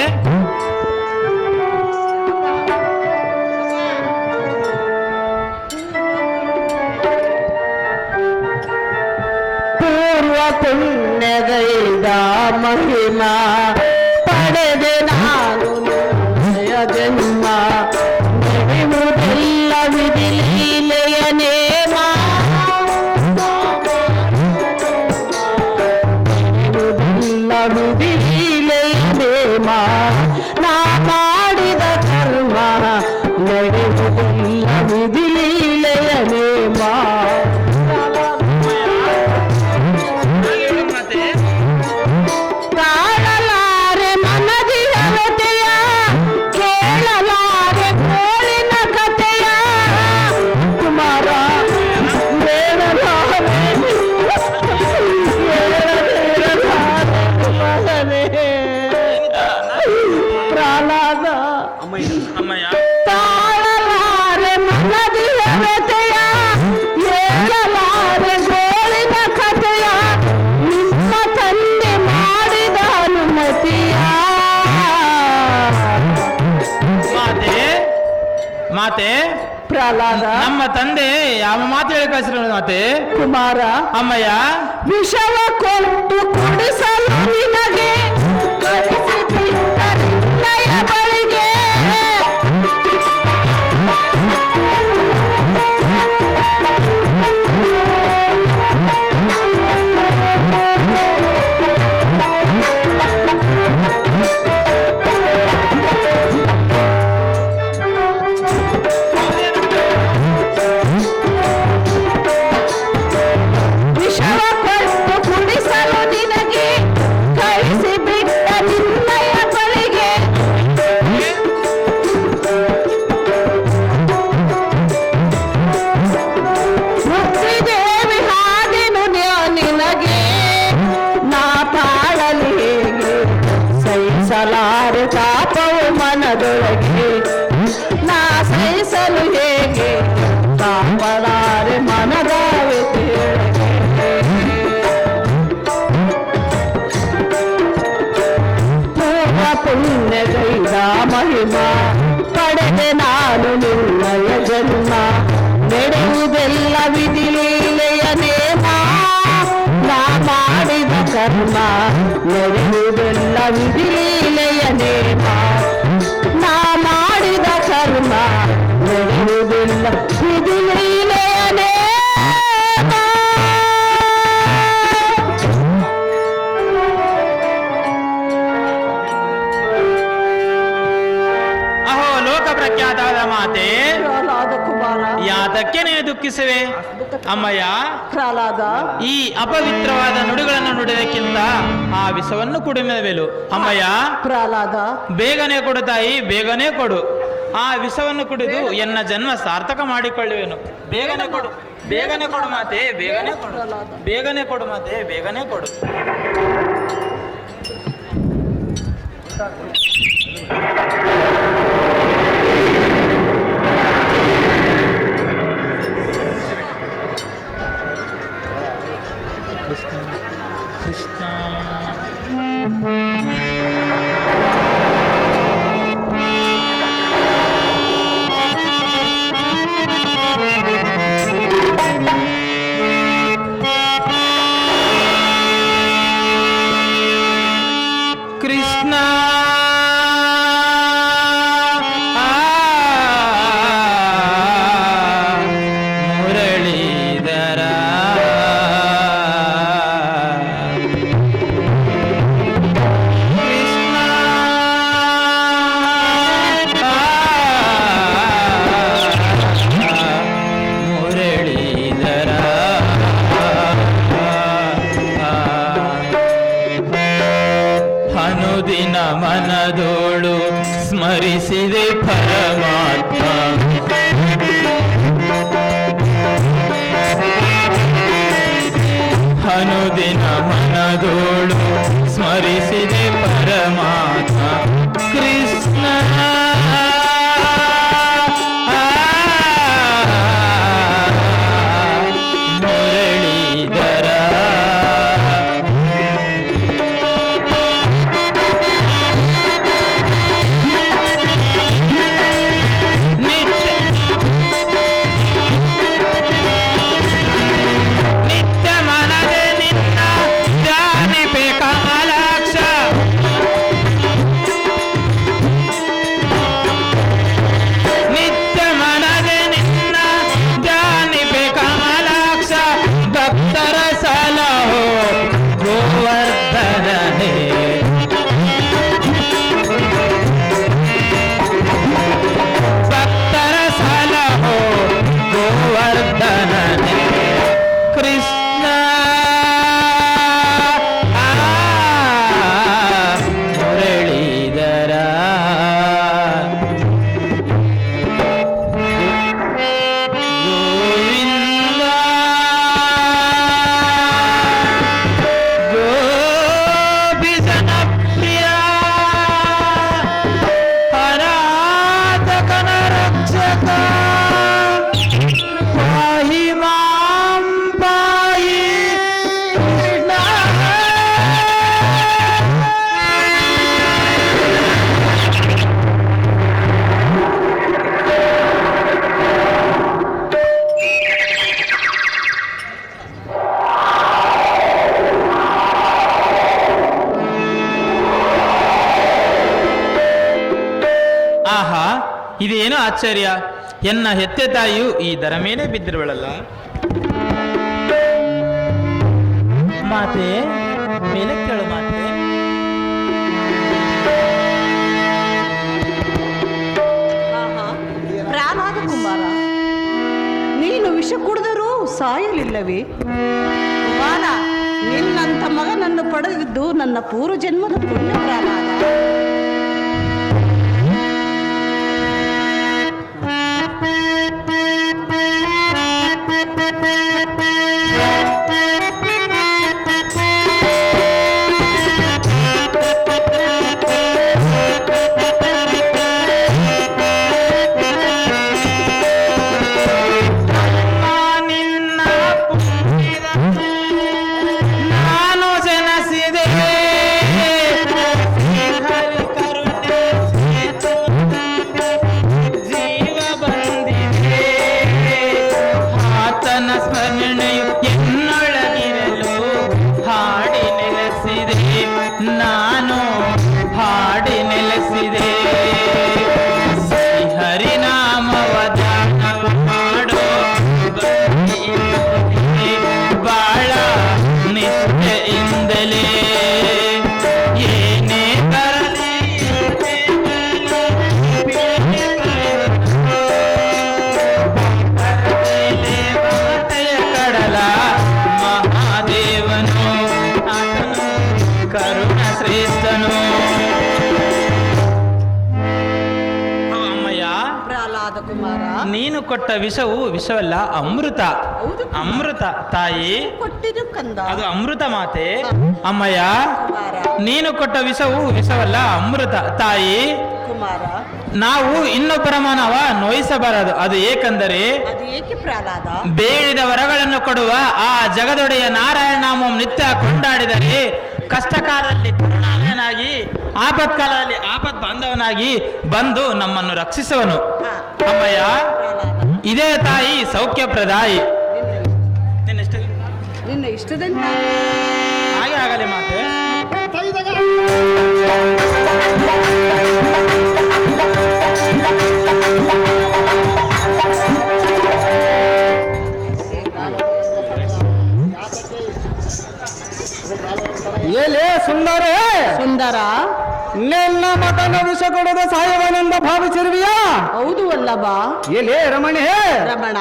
ಪೂರ್ವ ಪುಣ್ಯಗೈದ ಮಹಿಮಾ ಪಡೆದೆ ನಾನು ನಿನ್ನಯ ಜನ್ಮ. ನಡೆಯುವುದೆಲ್ಲ ವಿಧಿ ಲೀಲೆಯ ನೇಮ. ನಡೆಯುವುದೆಲ್ಲ ವಿಧಿ ಲೀಲೆಯ ನೇಮ. ನಾ ಮಾಡಿದ ಕರ್ಮ ನಡೆಯುವುದೆಲ್ಲ ವಿಧಿ ಲೀಲೆಯ ನೇಮ. ಕಾಣಲಾರೆ ಮನದಿ ಹರತೆಯ, ಕೇಳಲಾರೆ ಕೋಳಿನ ಕಥೆಯ. ಕುಮಾರ ಹೇಳಲಾರೆ, ಮಗನೇ ಪ್ರಹ್ಲಾದ. ಅಮ್ಮಯ್ಯ, ತಾಳಲಾರೆ ಮನದಿ ಹರತೆಯ, ಹೇಳಲಾರೆ ಕೋಳಿನ ಕಥೆಯ. ನಿಮ್ಮ ತಂದೆ ಮಾಡಿದ ಅನುಮತಿಯ. ಮಾತೆ, ಮಾತೆ, ಪ್ರಹ್ಲಾದ ನಮ್ಮ ತಂದೆ ಯಾವ ಮಾತು ಹೇಳಿ ಕಳಿಸಿರೋ ಮಾತೆ? ಕುಮಾರ ಅಮ್ಮಯ್ಯ, ವಿಷವ ಕೊಟ್ಟು ಕುಡಿಸಲು ನಿನಗೆ ಕಳಿಸಿಬಿಟ್ಟ ನಿನ್ನಯ ಬಳಿಗೆ. ವಿಷವ ಕೊಟ್ಟು ಕುಡಿಸಲು ನಿನಗೆ ಕಳಿಸಿಬಿಟ್ಟ ನಿನ್ನಯ ಬಳಿಗೆ. ಮುಕ್ತಿದೇವಿ ಹಾಗೆನು ನಿನಗೆ ನಾ ತಾಳಲಿ ಹೇಗೆ. ಸಹಿಸಲಾರೆ ತಾಪವು ಮನದೊಳಗೆ, ನಾ ಸಹಿಸಲು ಹೇಗೆ. ತಾಪಲಾರೆ ಮನದ ವ್ಯಥೆಯೊಳಗೆ. ಪೂರ್ವ ಪುಣ್ಯಗೈದ ಮಹಿಮಾ ಪಡೆದೆ ನಾನು ನಿನ್ನಯ ಜನ್ಮ. ನಡೆಯುವುದೆಲ್ಲ ವಿಧಿ ಲೀಲೆಯ ನೇಮ. ನಾ ಮಾಡಿದ ಕರ್ಮ ನಡೆಯುವುದೆಲ್ಲ ವಿಧಿ ಲೀಲೆಯ ನೇಮ. ನಾ ಮಾಡಿದ ಕರ್ಮ ನಡೆಯುವುದೆಲ್ಲ ವಿಧಿ ಲೀಲೆಯ ನೇಮ. ಅಹೋ ಲೋಕ ಪ್ರಖ್ಯಾತವಾದ ಮಾತೆ, ಪ್ರಹ್ಲಾದ ಕುಮಾರ ಯಾತಕ್ಕೆ ನೀನು ದುಃಖಿಸುವೆ? ಅಮ್ಮಯ್ಯ, ಪ್ರಹ್ಲಾದ ಈ ಅಪವಿತ್ರವಾದ ನುಡಿಗಳನ್ನು ನುಡಿದಕ್ಕಿಂತ ಆ ವಿಷವನ್ನು ಕುಡಿಮೆಲು. ಅಮ್ಮಯ್ಯ, ಪ್ರಹ್ಲಾದ ಬೇಗನೆ ಕೊಡು ತಾಯಿ, ಬೇಗನೆ ಕೊಡು. ಆ ವಿಷವನ್ನು ಕುಡಿದು ಎನ್ನ ಜನ್ಮ ಸಾರ್ಥಕ ಮಾಡಿಕೊಳ್ಳುವೆನು. ಬೇಗನೆ ಕೊಡು, ಬೇಗನೆ ಕೊಡು ಮಾತೆ, ಬೇಗನೆ ಕೊಡು. ಬೇಗನೆ ಕೊಡು ಮಾತೆ, ಬೇಗನೆ ಕೊಡು. ಅನುದಿನ ಮನದೋಳು ಸ್ಮರಿಸಿದೆ ಪರಮಾತ್ಮ. ಅನುದಿನ ಮನದೋಳು ಸ್ಮರಿಸಿದೆ ಪರಮಾತ್ಮ ಕೃಷ್ಣ. ಮುರಳೀಧರ ನಿತ್ಯ ಮನದೆ ನಿನ್ನ ಧ್ಯಾನಿಪೆ ಕಮಲಾಕ್ಷ. ನಿತ್ಯ ಮನದೆ ನಿನ್ನ ಧ್ಯಾನಿಪೆ ಕಮಲಾಕ್ಷ. ಭಕ್ತರ ಸಲಹೋ ಗೋವರ್ಧನನೇ. ಭಕ್ತರ ಸಲಹೋ ಗೋವರ್ಧನನೇ ಕೃಷ್ಣ. ಮುರಳೀಧರ ಗೋವಿಂದ ಗೋಪಿಜನ ಪ್ರಿಯ ಅನಾಥಕನ ರಕ್ಷಕ. ಪಾಹಿ ಮಾಂ ಪಾಹಿ ಕೃಷ್ಣ. ಆಹಾ, ಇದೇನು ಆಶ್ಚರ್ಯ! ಎನ್ನ ಹೆತ್ತೆ ತಾಯಿಯು ಈ ದರ ಮೇಲೆ ಬಿದ್ದಿರುವಳಲ್ಲ. ಮಾತೆ, ಮೇಲೆ ಕೇಳು ಮಾತೆ. ಆಹಾ, ಪ್ರಾಣಾದ ಕುಮಾರ, ನೀನು ವಿಷ ಕುಡಿದರೂ ಸಾಯಲಿಲ್ಲವೇ? ಕುಮಾರ, ನಿನ್ನಂಥ ಮಗನನ್ನು ಪಡೆದಿದ್ದು ನನ್ನ ಪೂರ್ವ ಜನ್ಮದ ಪುಣ್ಯ ಪ್ರಾಣಾದ. ನಿನ್ನ ಪುಣ್ಯದ ನಾನು ಜನಿಸಿದೆ. ಹರಿ ಕರುಣೆ ಜೀವ ಬಂದಿದೆ. ಆತನ ಸ್ಮರಣೆಯು ಎನ್ನೊಳಗಿರಲು ಹಾಡಿ ನೆಲೆಸಿದೆ. ನಾನು ಹಾಡಿ ನೆಲೆಸಿದೆ. ಹರಿನಾಮವ ಧ್ಯಾನವ ಮಾಡೋ ಬಾಳ ನಿಷ್ಠೆಯಿಂದಲೇ. ಏನೇ ಬರಲಿ ಕಡಲ ಮಹಾದೇವನು ಆತನು ಕರುಣ ಶ್ರೇಷ್ಠನು. ಅಮ್ಮಯ್ಯ, ಪ್ರಹ್ಲಾದ ಕುಮಾರ, ನೀನು ಕೊಟ್ಟ ವಿಷವು ವಿಷವಲ್ಲ, ಅಮೃತ. ಹೌದು. ಅಮೃತ ತಾಯಿ, ಕೊಟ್ಟಿದ್ದು ಕಂದ. ಅದು ಅಮೃತ ಮಾತೆ. ಅಮ್ಮಯ್ಯ, ಕುಮಾರ, ನೀನು ಕೊಟ್ಟ ವಿಷವು ವಿಷವಲ್ಲ, ಅಮೃತ ತಾಯಿ. ಕುಮಾರ, ನಾವು ಇನ್ನೊಬ್ಬರ ಮಾನವ ನೋಯಿಸಬಾರದು. ಅದು ಏಕೆಂದರೆ ಅದು ಏಕೆ ಪ್ರಹ್ಲಾದ? ಬೇಡಿದ ವರಗಳನ್ನು ಕೊಡುವ ಆ ಜಗದೊಡೆಯ ನಾರಾಯಣ ನಾಮ ನಿತ್ಯ ಕೊಂಡಾಡಿದರೆ ಕಷ್ಟಕಾಲದಲ್ಲಿ ಕರುಣಾಮಯನಾಗಿ, ಆಪತ್ಕಾಲದಲ್ಲಿ ಆಪತ್ ಬಾಂಧವನಾಗಿ ಬಂದು ನಮ್ಮನ್ನು ರಕ್ಷಿಸುವನು. ಅಮ್ಮಯ್ಯ, ಪ್ರಹ್ಲಾದ, ಇದೇ ತಾಯಿ ಸೌಖ್ಯಪ್ರದಾಯಿ. ನಿನ್ನ ಇಷ್ಟದಂತೆ ಹಾಗೆ ಆಗಲಿ ಮಾತೆ. ಏಲೇ ಸುಂದರೇ, ಸುಂದರ, ನಿನ್ನ ಮಗನ ವಿಷ ಕೊಡದ ಸಾಯವನೆಂದ ಭಾವಿಸಿರುವಿಯಾ? ಹೌದು ಅಲ್ಲವ ಏಲೇ ರಮಣೆ, ರಮಣ.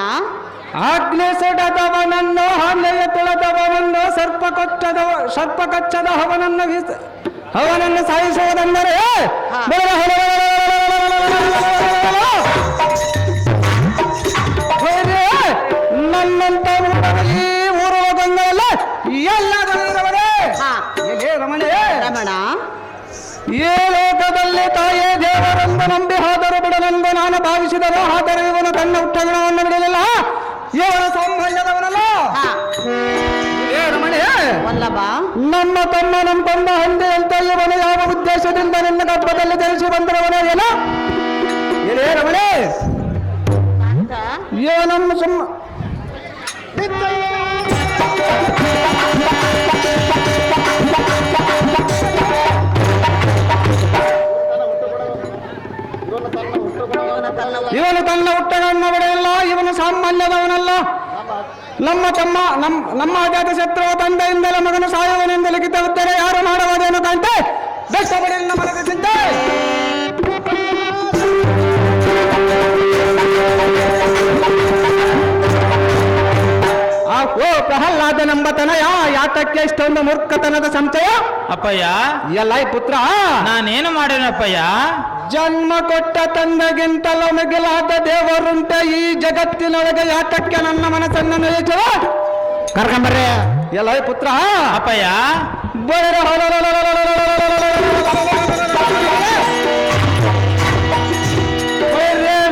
ಆಜ್ಞೆ ಸೊಡದವನನ್ನು ಹಲ್ಲೆಯ ತುಳದವನನ್ನು ಸರ್ಪ ಕಚ್ಚದ ಹವನನ್ನು ಅವನನ್ನು ಸಾಯಿಸುವುದೆಂದರೆ ನನ್ನಂತ ಈ ಊರು ಗಂಗಲ್ಲ ಎಲ್ಲ ಗಂಗರವರೇ ಹಾ ರಮಣೇ ರಮಣ ಈ ಲೋಕದಲ್ಲಿ ತಾಯೇ ದೇವರೆಂದು ನಂಬಿ ಹಾದರು ಬಿಡಲೆಂದು ನಾನು ಭಾವಿಸಿದರು. ಆದರೆ ಇವನು ತನ್ನ ಹುಟ್ಟಗುಣವನ್ನು ಬಿಡಲಿಲ್ಲ. ಇವನ ಸಂಬಂಧದವನಲ್ಲ. ಹಾ ಏ ರಮಣೆ, ವಲ್ಲಭ ನಮ್ಮ ತಮ್ಮ ನಮ್ಮ ತಮ್ಮ ಹಂದಿ ಅಂತ ಇವನು ಯಾವ ಉದ್ದೇಶದಿಂದ ನಿನ್ನ ಗರ್ಭದಲ್ಲಿ ಜನಿಸಿ ಬಂದಿರುವನು ಏನೋ ಏನೇ ರಮಣೆ, ಇವನನ್ನು ಸುಮ್ಮ ಇವನು ತನ್ನ ಹುಟ್ಟಗಳನ್ನು ಬಿಡೆಯಲ್ಲ. ಇವನು ಸಾಮಾನ್ಯದವನಲ್ಲ. ನಮ್ಮ ತಮ್ಮ ನಮ್ಮ ಅಜಾತ ಶತ್ರು ತಂದೆಯಿಂದಲೇ ಮಗನು ಸಾಯುವನೆಂದು ಲಿಖಿತವಿದ್ದರೆ ಯಾರು ಮಾಡುವುದೇನು ಕಾಂತೆ ಬೆಟ್ಟಬಡಿಯಿಂದ ಮನದ ಚಿಂತೆ. ಓ ಪ್ರಹ್ಲಾದನೆಂಬ ತನಯ, ಯಾತಕ್ಕೆ ಇಷ್ಟೊಂದು ಮೂರ್ಖತನದ ಸಂಶಯ? ಅಪ್ಪಯ್ಯ, ಎಲ್ಲ ಪುತ್ರ, ನಾನೇನು ಮಾಡೇನಪ್ಪಯ್ಯ? ಜನ್ಮ ಕೊಟ್ಟ ತಂದೆಗಿಂತಲೂ ಮಿಗಿಲಾದ ದೇವರುಂಟೆ ಈ ಜಗತ್ತಿನೊಳಗೆ. ಯಾತಕ್ಕೆ ನನ್ನ ಮನಸ್ಸನ್ನು ನೋಯಿಸುವ? ಕರ್ಕೊಂಬರ್ರಿ ಎಲ್ಲ ಪುತ್ರ. ಅಪ್ಪಯ್ಯ,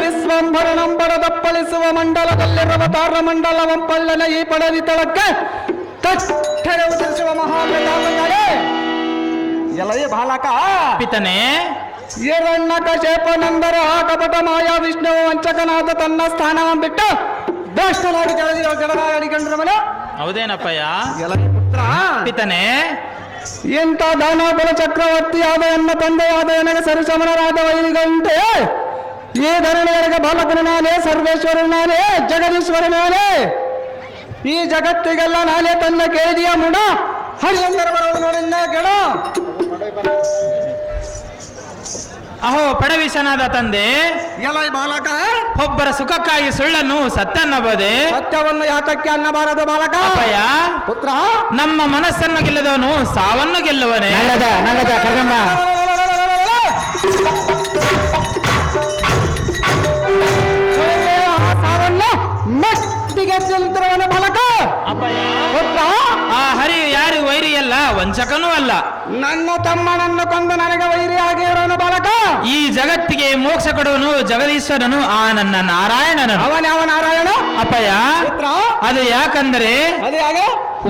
ವಿಶ್ವಂಭರನಂಬರದಪ್ಪಳಿಸುವ ಮಂಡಲದಲ್ಲಿರುವ ತಾರ ಮಂಡಲವಂಪಳ್ಳನ ಈ ಪಡವಿ ತಳಕ್ಕೆ ತಟ್ಟರೆ ಉದರಿಸುವ ಮಹಾಪ್ರತಾಪಗಳೇ ಎಲ್ಲ ಬಾಲಕ ಪಿತನೇ, ಹಿರಣ್ಯಕಶೇಪನೆಂದರೆ ಆ ಕಪಟ ಮಾಯಾ ವಿಷ್ಣುವು ವಂಚಕನಾದ ತನ್ನ ಸ್ಥಾನವನ್ನು ಬಿಟ್ಟು ದಾಷ್ಟನಾಗಿ ಜಡನಾಡಿಕೊಂಡ್ರವನು. ಹೌದೇನಪ್ಪಯ್ಯ? ಎಲ್ಲ ಪುತ್ರ, ಪಿತನೇ, ಇಂಥ ದಾನಬಲ ಚಕ್ರವರ್ತಿಯಾದ ಎನ್ನ ತಂದೆಯಾದ ನನಗೆ ಸರಿಸಮನರಾದ ವೈರಿಗಂತೆ ಈ ಧರಣಿಯರಿಗೆ ಬಾಲಕನು ನಾನೇ, ಸರ್ವೇಶ್ವರನು ನಾನೇ, ಜಗದೀಶ್ವರ ನಾನೇ. ಈ ಜಗತ್ತಿಗೆಲ್ಲ ನಾನೇ ತನ್ನ ಕೇಳಿದೆಯ ಮುಡ ಹರಿಯಂದರ ಬರೋದು ನೋಡಿಂದ ಕೇಳ. ಅಹೋ ಪಡವಿಶನಾದ ತಂದೆ, ಎಲ್ಲ ಬಾಲಕ, ಒಬ್ಬರ ಸುಖಕ್ಕಾಗಿ ಸುಳ್ಳನ್ನು ಸತ್ತನ್ನಬೋದೆ? ಸತ್ಯವನ್ನು ಯಾತಕ್ಕೆ ಅನ್ನಬಾರದು ಬಾಲಕ? ಅಪ್ಪಯ್ಯ, ಪುತ್ರ, ನಮ್ಮ ಮನಸ್ಸನ್ನು ಗೆಲ್ಲದವನು ಸಾವನ್ನು ಗೆಲ್ಲುವನೇ? ಸಾವನ್ನು ಮಟ್ಟಿಗೆ ಚೆಲ್ತಿರುವನು ಬಾಲಕ. ಅಪ್ಪಯ್ಯ, ಪುತ್ರ, ಆ ಹರಿ ಯಾರು ವೈರಿಯಲ್ಲ, ವಂಚಕನೂ ಅಲ್ಲ. ನನ್ನ ತಮ್ಮನನ್ನು ಕೊಂದು ನನಗೆ ವೈರಿಯಾಗಿ ಇರೋನು ಬಾಲಕ. ಈ ಜಗತ್ತಿಗೆ ಮೋಕ್ಷ ಕೊಡುವನು ಜಗದೀಶ್ವರನು, ಆ ನನ್ನ ನಾರಾಯಣನು. ಅವನ್ಯಾವ ನಾರಾಯಣ? ಅಪ್ಪಯ್ಯ, ಪುತ್ರ, ಅದು ಯಾಕಂದರೆ ಅದೇ ಹಾಗೆ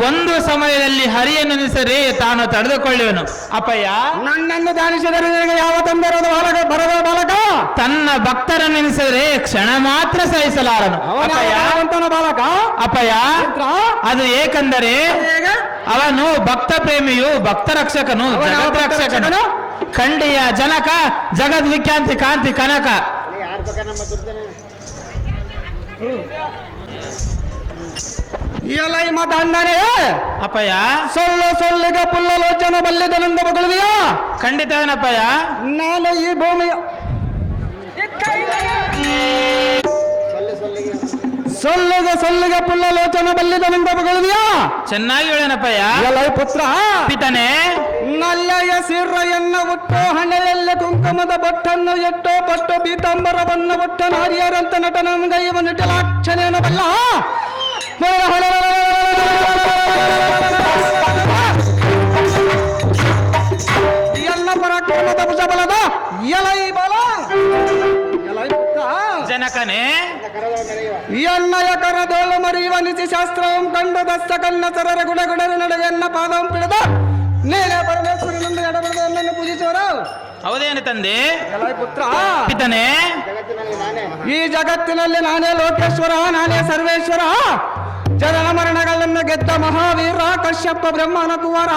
ಒಂದು ಸಮಯದಲ್ಲಿ ಹರಿಯನ್ನು ನಿಸರೆ ತಾನು ತಡೆದುಕೊಳ್ಳುವನು. ಅಪ್ಪಯ್ಯ, ನನ್ನನ್ನು ಧ್ಯಾನಿಸಿದರೆ ನಿನಗೆ ಯಾವ ತೊಂದರೆ ಇರೋದು ಬಾಲಕ ಬರದ ಬಾಲಕ? ತನ್ನ ಭಕ್ತರನ್ನು ನಿಲ್ಲಿಸಿದರೆ ಕ್ಷಣ ಮಾತ್ರ ಸಹಿಸಲಾರನು. ಅಪ್ಪಯ್ಯ, ಅವನ ಬಾಲಕ. ಅಪ್ಪಯ್ಯ, ಪುತ್ರ, ಅದು ಏಕೆಂದರೆ ಹೇಗೆ? ಅವನು ಭಕ್ತ ಪ್ರೇಮಿಯು, ಭಕ್ತ ರಕ್ಷಕನು, ಅವನ ಯಾವ ಜಗತ್ ಭಕ್ತ ರಕ್ಷಕನು, ರಕ್ಷಕನು? ಖಂಡಿಯ ಜನಕ, ಜಗದ್ವಿಖ್ಯಾಂತಿ ಕಾಂತಿ ಕನಕ. ಎಲ್ಲ ಈ ಮಾತಂದರೆ ಅಪ್ಪಯ್ಯ, ಸೊಲ್ಲಿಗೆ ಪುಲ್ಲಲೋಚನ ಬಲ್ಲಿದನೆಂದು ಬಗಳಿದೆಯಾ? ಖಂಡಿತವೇನಪ್ಪಯ್ಯ? ನಾನು ಈ ಭೂಮಿಯ ಸೊಲ್ಲಿಗೆ ಪುಲ್ಲಲೋಚನ ಬಲ್ಲಿದನೆಂದು ಬಗಳಿದೆಯಾ? ಚೆನ್ನಾಗಿ ಹೇಳೇನಪ್ಪಯ್ಯ. ಎಲ್ಲ ಈ ಪುತ್ರ, ಪಿತನೇ, ನಲ್ಲೆಯ ಸಿರ್ರೆಯನ್ನು ಉಟ್ಟು ಹಣೆಯಲ್ಲಿ ಕುಂಕುಮದ ಬೊಟ್ಟನ್ನು ಎಟ್ಟು ಪಟ್ಟು ಪೀತಾಂಬರವನ್ನು ಒಟ್ಟು ನಾರಿಯರಂತ ನಟನಂಗೈವ ನಟಲಾಕ್ಷಣೆಯನ್ನು ಬಲ್ಲ ಎಲ್ಲ ಪರಾಕ್ರಮದ ಭುಜಬಲದ ಎಲೈ ಬಲ ಎಲೈ ಪುತ್ರ, ಜನಕನೇ, ಎನ್ನಯ ಕರದೋಳು ಮರಿವನಿಸಿ ಶಾಸ್ತ್ರವಂ ಕಂಡು ದಸ್ತ ಕನ್ನ ಸರರ ಗುಡಗುಡರ ನಡೆಯನ್ನ ಪಾದಂ ಪಿಡಿದ ನೀನೇ ಪರಮೇಶ್ವರನೊಂದು ಎಡಬಡದ ಎನ್ನನ್ನು ಪೂಜಿಸುವರು. ಹೌದೇನು ತಂದೆ? ಎಲೈ ಪುತ್ರ, ಪಿತನೇ, ಈ ಜಗತ್ತಿನಲ್ಲಿ ನಾನೇ ಲೋಕೇಶ್ವರ, ನಾನೇ ಸರ್ವೇಶ್ವರ, ಜನನ ಮರಣಗಳನ್ನು ಗೆದ್ದ ಮಹಾವೀರ ಕಶ್ಯಪ ಬ್ರಹ್ಮನ ಕುವರ.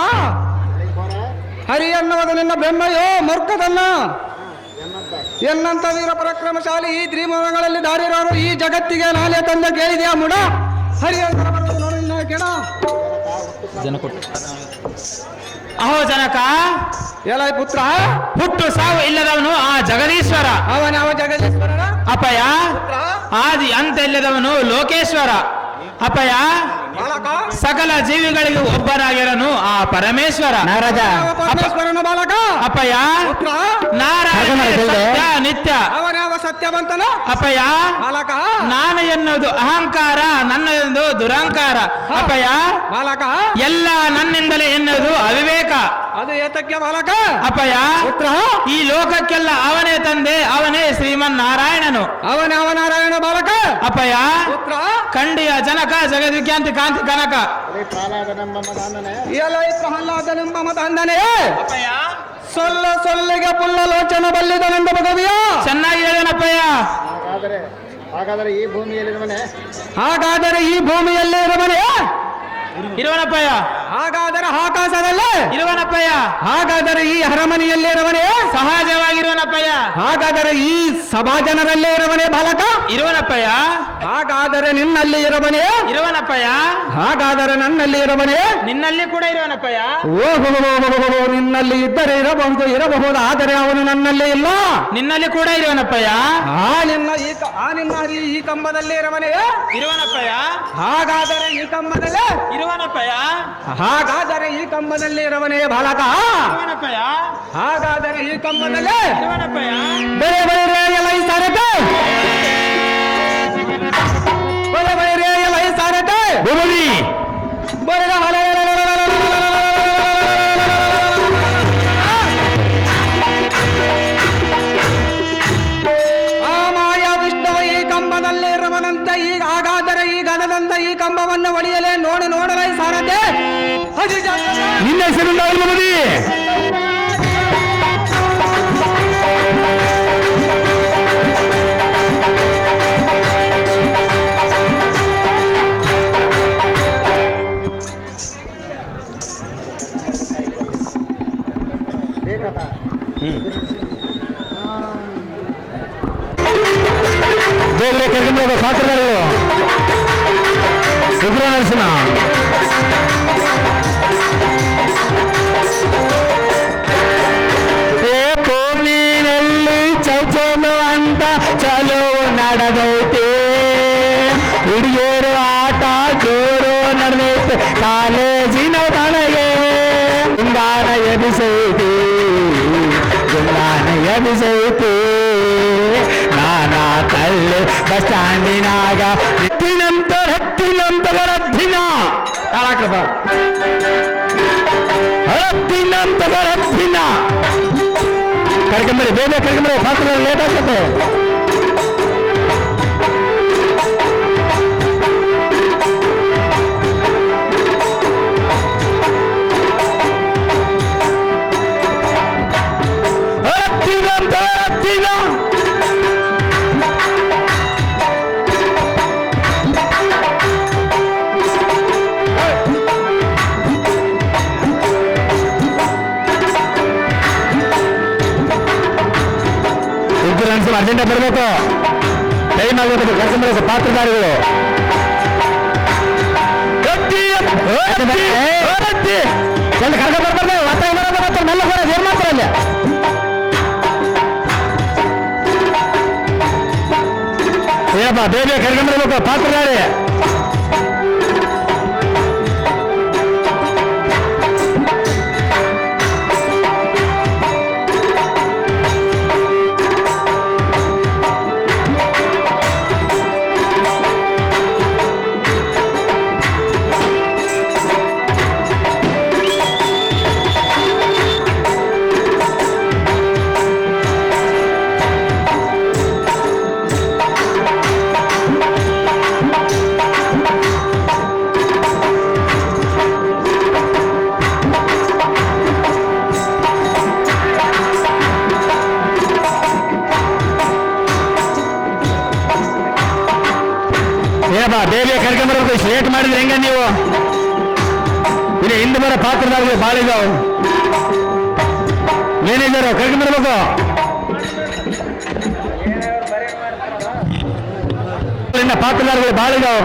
ಹರಿ ಎನ್ನುವುದು ನಿನ್ನ ಬ್ರಹ್ಮಯೋ ಮೂರ್ಖದನ್ನ ಎನ್ನಂತ ವೀರ ಪರಾಕ್ರಮಶಾಲಿ ಈ ತ್ರಿಮುಖಗಳಲ್ಲಿ ದಾರಿರೋರು ಈ ಜಗತ್ತಿಗೆ ನಾನೇ ತಂದ ಕೇಳಿದೆಯಾ ಮುಡ? ಹರಿ ಅಂತ ಬರೋದು ನೋಡಿ ನಿನ್ನ ಕೇಳ. ಅಹೋ ಜನಕ, ಎಲೈ ಪುತ್ರ, ಹುಟ್ಟು ಸಾವು ಇಲ್ಲದವನು ಆ ಜಗದೀಶ್ವರ. ಅವನ ಜಗದೀಶ್ವರನ ಅಪ್ಪಯ್ಯ, ಪುತ್ರ, ಆದಿ ಅಂತ ಇಲ್ಲದವನು ಲೋಕೇಶ್ವರ. ಅಪ್ಪಯ್ಯ, ಬಾಲಕ ಸಕಲ ಜೀವಿಗಳಿಗೆ ಒಬ್ಬರಾಗಿರನು ಆ ಪರಮೇಶ್ವರ. ನಾಗರಾಜ ಯಾವ ಪರಮೇಶ್ವರನ ಬಾಲಕ ಅಪ್ಪಯ್ಯ ಪುತ್ರ ನಾರಾಯಣ ಸತ್ಯ ನಿತ್ಯ. ಅವನ್ಯಾವ ಸತ್ಯವಂತನ ಅಪ್ಪಯ್ಯ ಬಾಲಕ ನಾನು ಎನ್ನುವುದು ಅಹಂಕಾರ, ನನ್ನ ಎನ್ನುವುದು ದುರಹಂಕಾರ. ಅಪ್ಪಯ್ಯ ಬಾಲಕ ಎಲ್ಲ ನನ್ನಿಂದಲೇ ಎನ್ನುವುದು ಅವಿವೇಕ. ಅದು ಏತಕ್ಕೆ ಬಾಲಕ ಅಪ್ಪಯ್ಯ ಪುತ್ರ ಈ ಲೋಕಕ್ಕೆಲ್ಲ ಅವನೇ ತಂದೆ, ಅವನೇ ಶ್ರೀಮನ್ನಾರಾಯಣನು. ಅವನ್ಯಾವ ನಾರಾಯಣ ಬಾಲಕ ಅಪ್ಪಯ್ಯ ಪುತ್ರ ಖಂಡಿಯ ಜನಕ ಜಗದ್ವಿಖ್ಯಾಂತಿ ಕಾಂತಿ ಕನಕ. ಎಲೈ ಪ್ರಹ್ಲಾದನೆಂಬ ಮದಂದನೆ ಅಪ್ಪಯ್ಯ ಸೊಲ್ಲಿಗೆ ಪುಲ್ಲ ಲೋಚನ ಬಲ್ಲಿದನೆಂದ ಭಗವಿಯ ಚೆನ್ನಾಗಿ ಹೇಳನಪ್ಪಯ್ಯ. ಹಾಗಾದರೆ ಈ ಭೂಮಿಯಲ್ಲಿ ಇರುವನೆ ಇರುವನಪ್ಪಯ್ಯ. ಹಾಗಾದರೆ ಆಕಾಶದಲ್ಲೇ ಇರುವನಪ್ಪಯ್ಯ. ಹಾಗಾದರೆ ಈ ಅರಮನೆಯಲ್ಲೇ ಇರುವನೆ ಸಹಜವಾಗಿರುವನಪ್ಪಯ್ಯ. ಹಾಗಾದರೆ ಈ ಸಭಾ ಜನರಲ್ಲೇ ಇರುವನೆ ಬಾಲಕ ಇರುವನಪ್ಪಯ್ಯ. ಹಾಗಾದರೆ ನಿನ್ನಲ್ಲಿ ಇರುವನೆ ಇರುವನಪ್ಪಯ್ಯ. ಹಾಗಾದರೆ ನನ್ನಲ್ಲಿ ಇರುವನೆ ನಿನ್ನಲ್ಲಿ ಕೂಡ ಇರುವನಪ್ಪಯ್ಯ. ಓಹೋ ನಿನ್ನಲ್ಲಿ ಇದ್ದರೆ ಇರಬಹುದು ಆದರೆ ಅವನು ನನ್ನಲ್ಲಿ ಇಲ್ಲ. ನಿನ್ನಲ್ಲಿ ಕೂಡ ಇರುವನಪ್ಪಯ್ಯ. ಈ ಕಂಬದಲ್ಲಿ ಇರುವನೆ ಇರುವನಪ್ಪಯ್ಯ. ಹಾಗಾದರೆ ಈ ಕಂಬದಲ್ಲೇ ಇರುವನಪ್ಪಯ್ಯ. ಹಾಗಾದರೆ ಈ ಕಂಬದಲ್ಲಿ ಇರುವನೆ ಬಾಲಕ ಇರುವನಪ್ಪಯ್ಯ. ಹಾಗಾದರೆ ಈ ಕಂಬದಲ್ಲೇ ಇರುವನಪ್ಪಯ್ಯ. ಬೇರೆ ಬೇರೆ ಎಲ್ಲ ಈ ಸಾರತೆ ಬೇರೆ ಬೇರೆ ಎಲ್ಲ ಈ ಸಾರತೆ ಭೂಮಿ ಬೇರೆ ಆ ಮಾಯಾ ವಿಷ್ಣುವ ಈ ಕಂಬದಲ್ಲಿ ಇರುವನಂತೆ ಈಗ ಹಾಗಾದರೆ ಈ ಗದದಂತ ಈ ಕಂಬವನ್ನು ಒಡೆಯಲೇ ನೋಡಲ ಈ ಸಾರತೆ ನಿನ್ನ ಹೆಸರಿಂದ ಭೂಮಿ ಬೇಗನೆ ಕರ್ಕೊಂಡು ಪಾತ್ರಗಳು ಉಗ್ರ ನರಸಿಂಹ ಕೋವಿನಲ್ಲಿ ಚೌಚಲು ಅಂತ ಚಲೋ ನಡೆದೈತೆ ಹುಡುಗಿಯರು ಆಟ ಜೋರು ನಡೆದೈತೆ ಕಾಲೇಜಿನ ಒಳಗೆ ಗುಂಗಾನ ಎಬಿಸೈತೆ ಗುಂಗಾನ ಎಬಿಸೈತೆ ನಾನಾ ಕಲ್ಲು ಬಸ್ ಸ್ಟ್ಯಾಂಡಿನಾಗ ಹತ್ತಿನಂತರ ದಿನ ಹತ್ತಿನಂತರ ದಿನ ಕರ್ಕೊಂಬರಿ ಬೇಗ ಕರ್ಕೊಂಬರಿ ಪಾತ್ರ ಲೇಟ್ ಆಗ್ತದೆ. ಹತ್ತಿನ ಅರ್ಜೆಂಟ ಬರಬೇಕು, ಟೈಮ್ ಆಗಬೇಕು, ಕರ್ಕೊಂಡ್ಬರಬೇಕು ಪಾತ್ರಧಾರಿಗಳು. ಕರ್ಕೊಂಡು ಬರ್ಬಾರ್ದು ವಾತಾವರಣ ಮೆಲ್ಲ ಬರೋದು ಏನ್ ಮಾತ್ರ ಅಲ್ಲಿ ಏನಪ್ಪ ಬೇಗ ಕರ್ಕೊಂಡ್ಬರ್ಬೇಕು ಪಾತ್ರಧಾರಿ. ಏನಪ್ಪ ಬೇಗ ಕರ್ಕೊಂಡ್ಬರ್ಬೇಕು, ಲೇಟ್ ಮಾಡಿದ್ರೆ ಹೆಂಗ ನೀವು? ಇಲ್ಲಿ ಹಿಂದೆ ಬರೋ ಪಾತ್ರಧಾರಿಗಳು ಭಾಳ ಇದಾವೆ, ಮ್ಯಾನೇಜರ್ ಕರ್ಕೊಂಡ್ಬರ್ಬೇಕು. ಪಾತ್ರಧಾರಿಗಳು ಭಾಳ ಇದಾವೆ,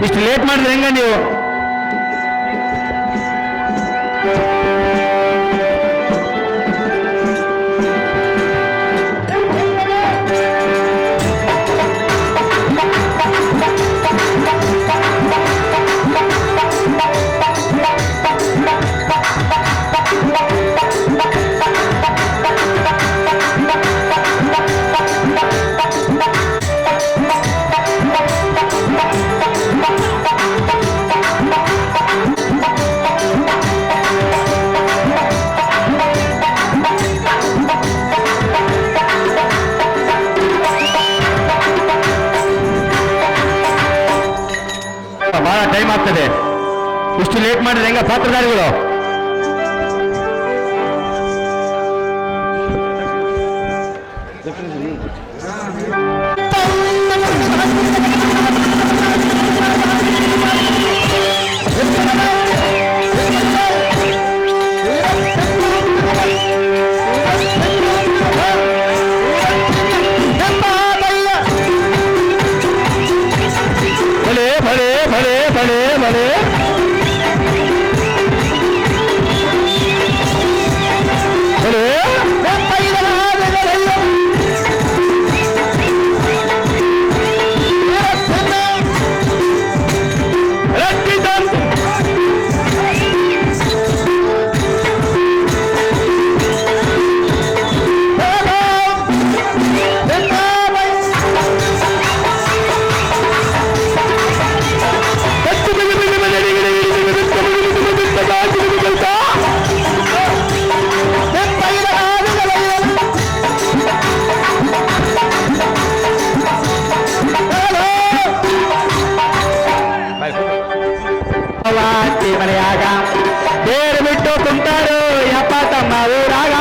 ಇಷ್ಟು ಲೇಟ್ ಮಾಡಿದ್ರೆ ಹೆಂಗ ನೀವು? ಬಹಳ ಟೈಮ್ ಆಗ್ತದೆ. ಇಷ್ಟು ಲೇಟ್ ಮಾಡಿದ್ರೆ ಹೆಂಗ ಪಾತ್ರಧಾರಿಗಳು? ಭಲೆ ಭಲೆ ಭಲೆ ಭಲೆ ಭಲೆ ಮನೆಯಾಗ ಬೇರೆ ಬಿಟ್ಟು ಕುಂತಾರು ಯಪ್ಪ ತಮ್ಮ ಊರಾಗ,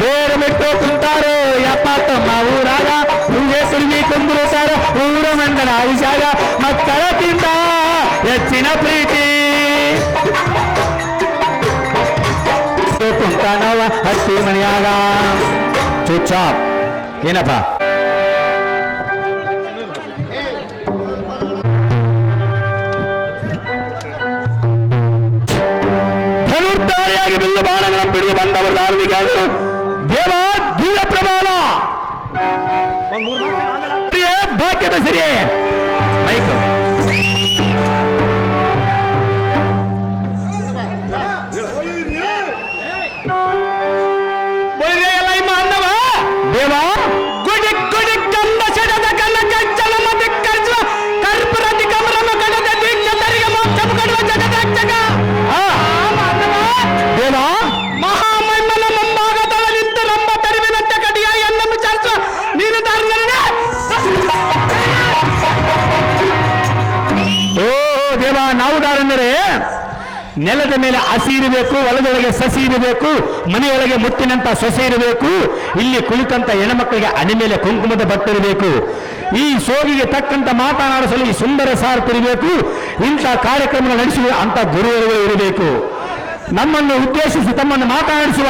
ಬೇರೆ ಬಿಟ್ಟು ಕುಂತಾರು ಯಪ್ಪ ತಮ್ಮ ಊರಾಗ, ಹೂಗೆ ತಿರುಗಿ ಕುಂದಿರುತ್ತಾರ ಊರ ಮಂದನ ಆಯುಷಾಗ, ಮಕ್ಕಳ ತಿಂದ ಹೆಚ್ಚಿನ ಪ್ರೀತಿ ಕುಂತಾನವ ಹತ್ತಿ ಮನೆಯಾಗ. ಚುಚ್ಚಾಪ್ ಏನಪ್ಪ? ಬಿಲ್ಲು ಬಾಣಗಳನ್ನು ಬಿಡಿದು ಬಂದವರು ಧಾರ್ಮಿಕರು ದೇವ ದಿವ್ಯ ಪ್ರಮಾಣ ಭಾಗ್ಯದ ಸಿರಿ ಮೈಕ್ ದೇವ ಗುಡಿ ಗುಡಿ ಕಂದ ಸಡದ ಕನ್ನ ಕಚ್ಚಲ ಮತ್ತೆ ಕರ್ಜ ಕರ್ಪೂರತಿ ಕಮರಮ ಕಡದ ದೀಕ್ಷತರಿಗೆ ಮೋಕ್ಷ ಕಡುವ ಜಗದಕ್ಷಕ ದೇವ ಮಹಾಮಹಿಮನ ಮುಂಭಾಗದಳ ನಿಂತು ನಮ್ಮ ತರಿವಿನಂತೆ ಕಡಿಯ ಎನ್ನ ವಿಚಾರಿಸುವ ನೀನು ಓ ದೇವ, ನಾವು ದಾರೆಂದರೆ ನೆಲದ ಮೇಲೆ ಹಸಿ ಇರಬೇಕು, ಹೊಲದೊಳಗೆ ಸಸಿ ಇರಬೇಕು, ಮನೆಯೊಳಗೆ ಮುತ್ತಿನಂತ ಸೊಸೆ ಇರಬೇಕು, ಇಲ್ಲಿ ಕುಳಿತಂತ ಹೆಣ್ಮಕ್ಕಳಿಗೆ ಹಣೆ ಮೇಲೆ ಕುಂಕುಮದ ಬಟ್ಟಿರಬೇಕು, ಈ ಸೋಗಿಗೆ ತಕ್ಕಂತ ಮಾತನಾಡಿಸಲು ಈ ಸುಂದರ ಸಾರ್ತಿರಬೇಕು, ಇಂಥ ಕಾರ್ಯಕ್ರಮ ನಡೆಸುವ ಅಂತ ಗುರುವರುಗಳು ಇರಬೇಕು. ನಮ್ಮನ್ನು ಉದ್ದೇಶಿಸಿ ತಮ್ಮನ್ನು ಮಾತನಾಡಿಸುವ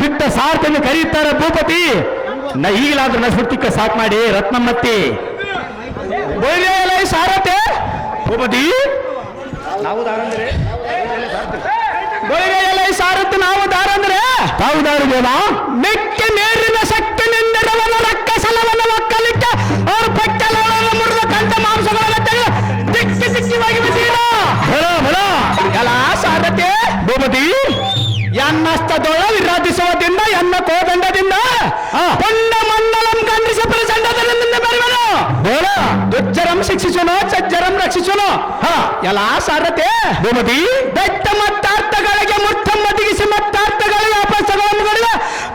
ಬಿಟ್ಟ ಸಾರ್ಥನ್ನು ಕರೆಯುತ್ತಾರೆ ಭೂಪತಿ. ಈಗಲಾದ್ರೂ ನಸುತ್ತಿಕ್ಕ ಸಾಕು ಮಾಡಿ ರತ್ನಮ್ಮತ್ತಿ ಸಾರಥೆ ಭೂಪತಿ ನಾವು ದಾರಂದ್ರೆ ಸಾರಥಿ ನಾವು ದಾರಂದ್ರೆ ತಾವು ದಾರು ದೇವ ಮೆಕ್ಕೆ ಮೇರಿನ ಶಕ್ತಿನಿಂದಿರವನ ರಕ್ಕಸಲವನ ಒಕ್ಕಲಿಕ್ಕೆ ಅವರು ಪಟ್ಟಲವನ್ನು ಮುರಿದ ಕಂಠ ಮಾಂಸಗಳನ್ನು ತೆಗೆದು ದಿಕ್ಕಿ ದಿಕ್ಕಿವಾಗಿ ಬಿದ್ದೀರಾ ಎಲ್ಲ ಸಾರಥಿ ಭೂಪತಿ ಎನ್ನಸ್ತದೊಳ ವಿರಾಜಿಸುವುದರಿಂದ ಎನ್ನ ಕೋದಂಡದಿಂದ ಪುಣ್ಯ ಮಂಡಲಂ ಖಂಡಿಸ ಪ್ರಚಂಡದಿಂದ ಬರುವನು ದುಚ್ಚರಂ ಶಿಕ್ಷಿಸುನು ಸಜ್ಜರಂ ರಕ್ಷಿಸುನು ಎಲ್ಲ ಸಾರಥಿ ಭೂಪತಿ ಬೆಟ್ಟ ಮತ್ತಾರ್ಥಗಳಿಗೆ ಮುತ್ತಮ್ಮದಿಗಿಸಿ ಮತ್ತಾರ್ಥಗಳಿಗೆ ಅಪಸ್ಸಗಳನ್ನು ಗಡಿದ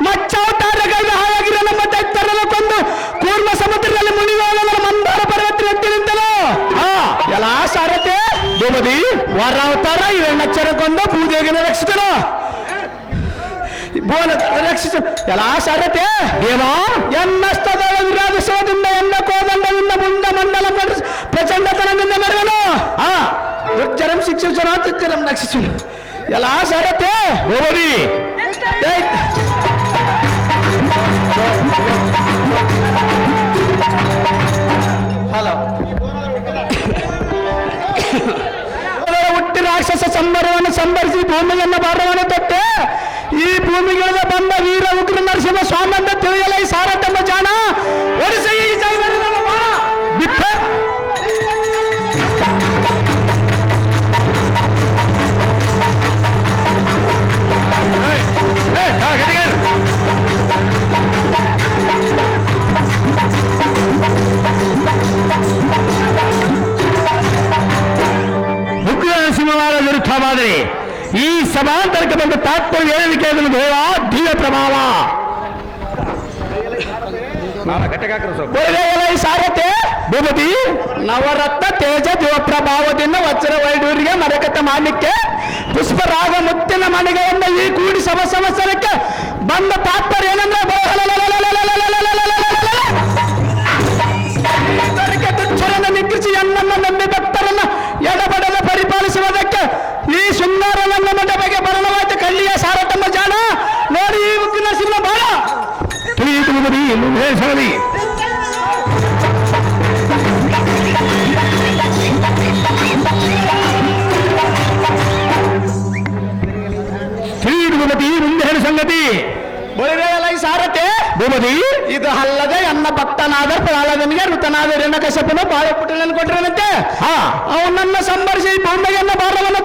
ಮಚ್ಚವತಾರಗಳಿಗೆ ಹಾಳಾಗಿರೋ ನಮ್ಮ ದೈತ್ಯರನ್ನು ಕೊಂದು ಕೂರ್ಮ ಸಮುದ್ರದಲ್ಲಿ ಮುನಿಗೋಲವರ ಮಂದಾರ ಪರ್ವತ ನಿಂತಲು ಎಲ್ಲ ಸಾರಥಿ ಭೂಪತಿ ವರಾವತಾರ ಇವಣ್ಣಚ್ಚರ ಕೊಂದು ಭೂದೇವಿನ ರಕ್ಷಿಸಲು ರಕ್ಷಿಸ ಎಲ್ಲ ಸಾರಥಿ ದೇವ ಎನ್ನಸ್ತದಳ ವಿರಾಜಿಸುವುದರಿಂದ ಎನ್ನ ಕೋದಂಡದಿಂದ ಮುಂದ ಮಂಡಲ ಪ್ರಚಂಡತನದಿಂದ ಮೆರವನು ದುಚ್ಚರಂ ಶಿಕ್ಷಿಸನು ತುಚ್ಚರಂ ರಕ್ಷಿಸನು ಎಲ್ಲ ಸಾರಥಿ ಭೂಪತಿ ಹಲೋ ಹುಟ್ಟಿ ರಾಕ್ಷಸ ಸಂಬರವನ್ನು ಸಂಬರಿಸಿ ಭೂಮಿಯನ್ನು ಭಾರವನ್ನು ತೊಟ್ಟೆ ಈ ಭೂಮಿಗಳಿಗೆ ಬಂದ ವೀರ ಉಗ್ರ ನರಸಿಂಹ ಸ್ವಾಮಿ ಅಂತ ತಿಳಿಯಲ್ಲ ಈ ಸಾರಥ್ಯಮ್ಮ ಜಾಣ ಒಡಿಸಿ ಈ ಬಿಟ್ಟ ಉಗ್ರ ನರಸಿಂಹವಾದ ವಿರುದ್ಧ ಮಾದರಿ ಈ ಸಮಾಂತರಕ್ಕೆ ಬಂದು ತಾತ್ಪರ್ಯ ಹೇಳಲಿಕ್ಕೆ ದೇವ ದಿವ್ಯ ಪ್ರಭಾವ ಸಾರಥಿ ಭೂಪತಿ ನವರತ್ನ ತೇಜ ಪ್ರಭಾವದಿಂದ ವಜ್ರ ವೈಡೂರಿಗೆ ಮರಕತ ಮಾಡಲಿಕ್ಕೆ ಪುಷ್ಪರಾಗ ಮುತ್ತಿನ ಮನೆಗಳಿಂದ ಈ ಕೂಡಿ ಸಂವತ್ಸರಕ್ಕೆ ಬಂದ ತಾತ್ಪರ್ಯ ಏನಂದ್ರೆ ದುಚ್ಚರನ್ನು ನಿಗ್ರಿಸಿ ಎನ್ನನ್ನು ನಂಬಿ ಭಕ್ತರನ್ನ ಎಡಬಡದ ಪರಿಪಾಲಿಸುವುದಕ್ಕೆ ಈ ಸುಂದರ ನನ್ನ ಮಂಡಪಕ್ಕೆ ಬರಣವಾಯ್ತು ಕಳ್ಳಿಯ ಸಾರತಮ್ಮ ಜಾಣ ನೋಡಿ ಈ ಉಕ್ಕಿನ ಸಿಂಹ ಬಾಳ ತಿಳಿಯಿತು ಮುಗುದಿ ಹೇಳಿ ಭೂಪತಿ ಮುಂದೆ ಹೇಳಿ ಸಂಗತಿ ಬಳಿರೆಯಲ್ಲ ಈ ಸಾರಥಿ ಭೂಪತಿ ಇದು ಅಲ್ಲದೆ ನನ್ನ ಭಕ್ತನಾದ ಪ್ರಹ್ಲಾದನಿಗೆ ಋತನಾದ ಹಿರಣ್ಯಕಶ್ಯಪನು ಬಾಳೆ ಪುಟ್ಟನನ್ನು ಕೊಟ್ಟರನಂತೆ ಅವನನ್ನ ಸಂಬರಿಸಿ ಭೂಮಿಗೆನ್ನ ಭಾರವನ್ನು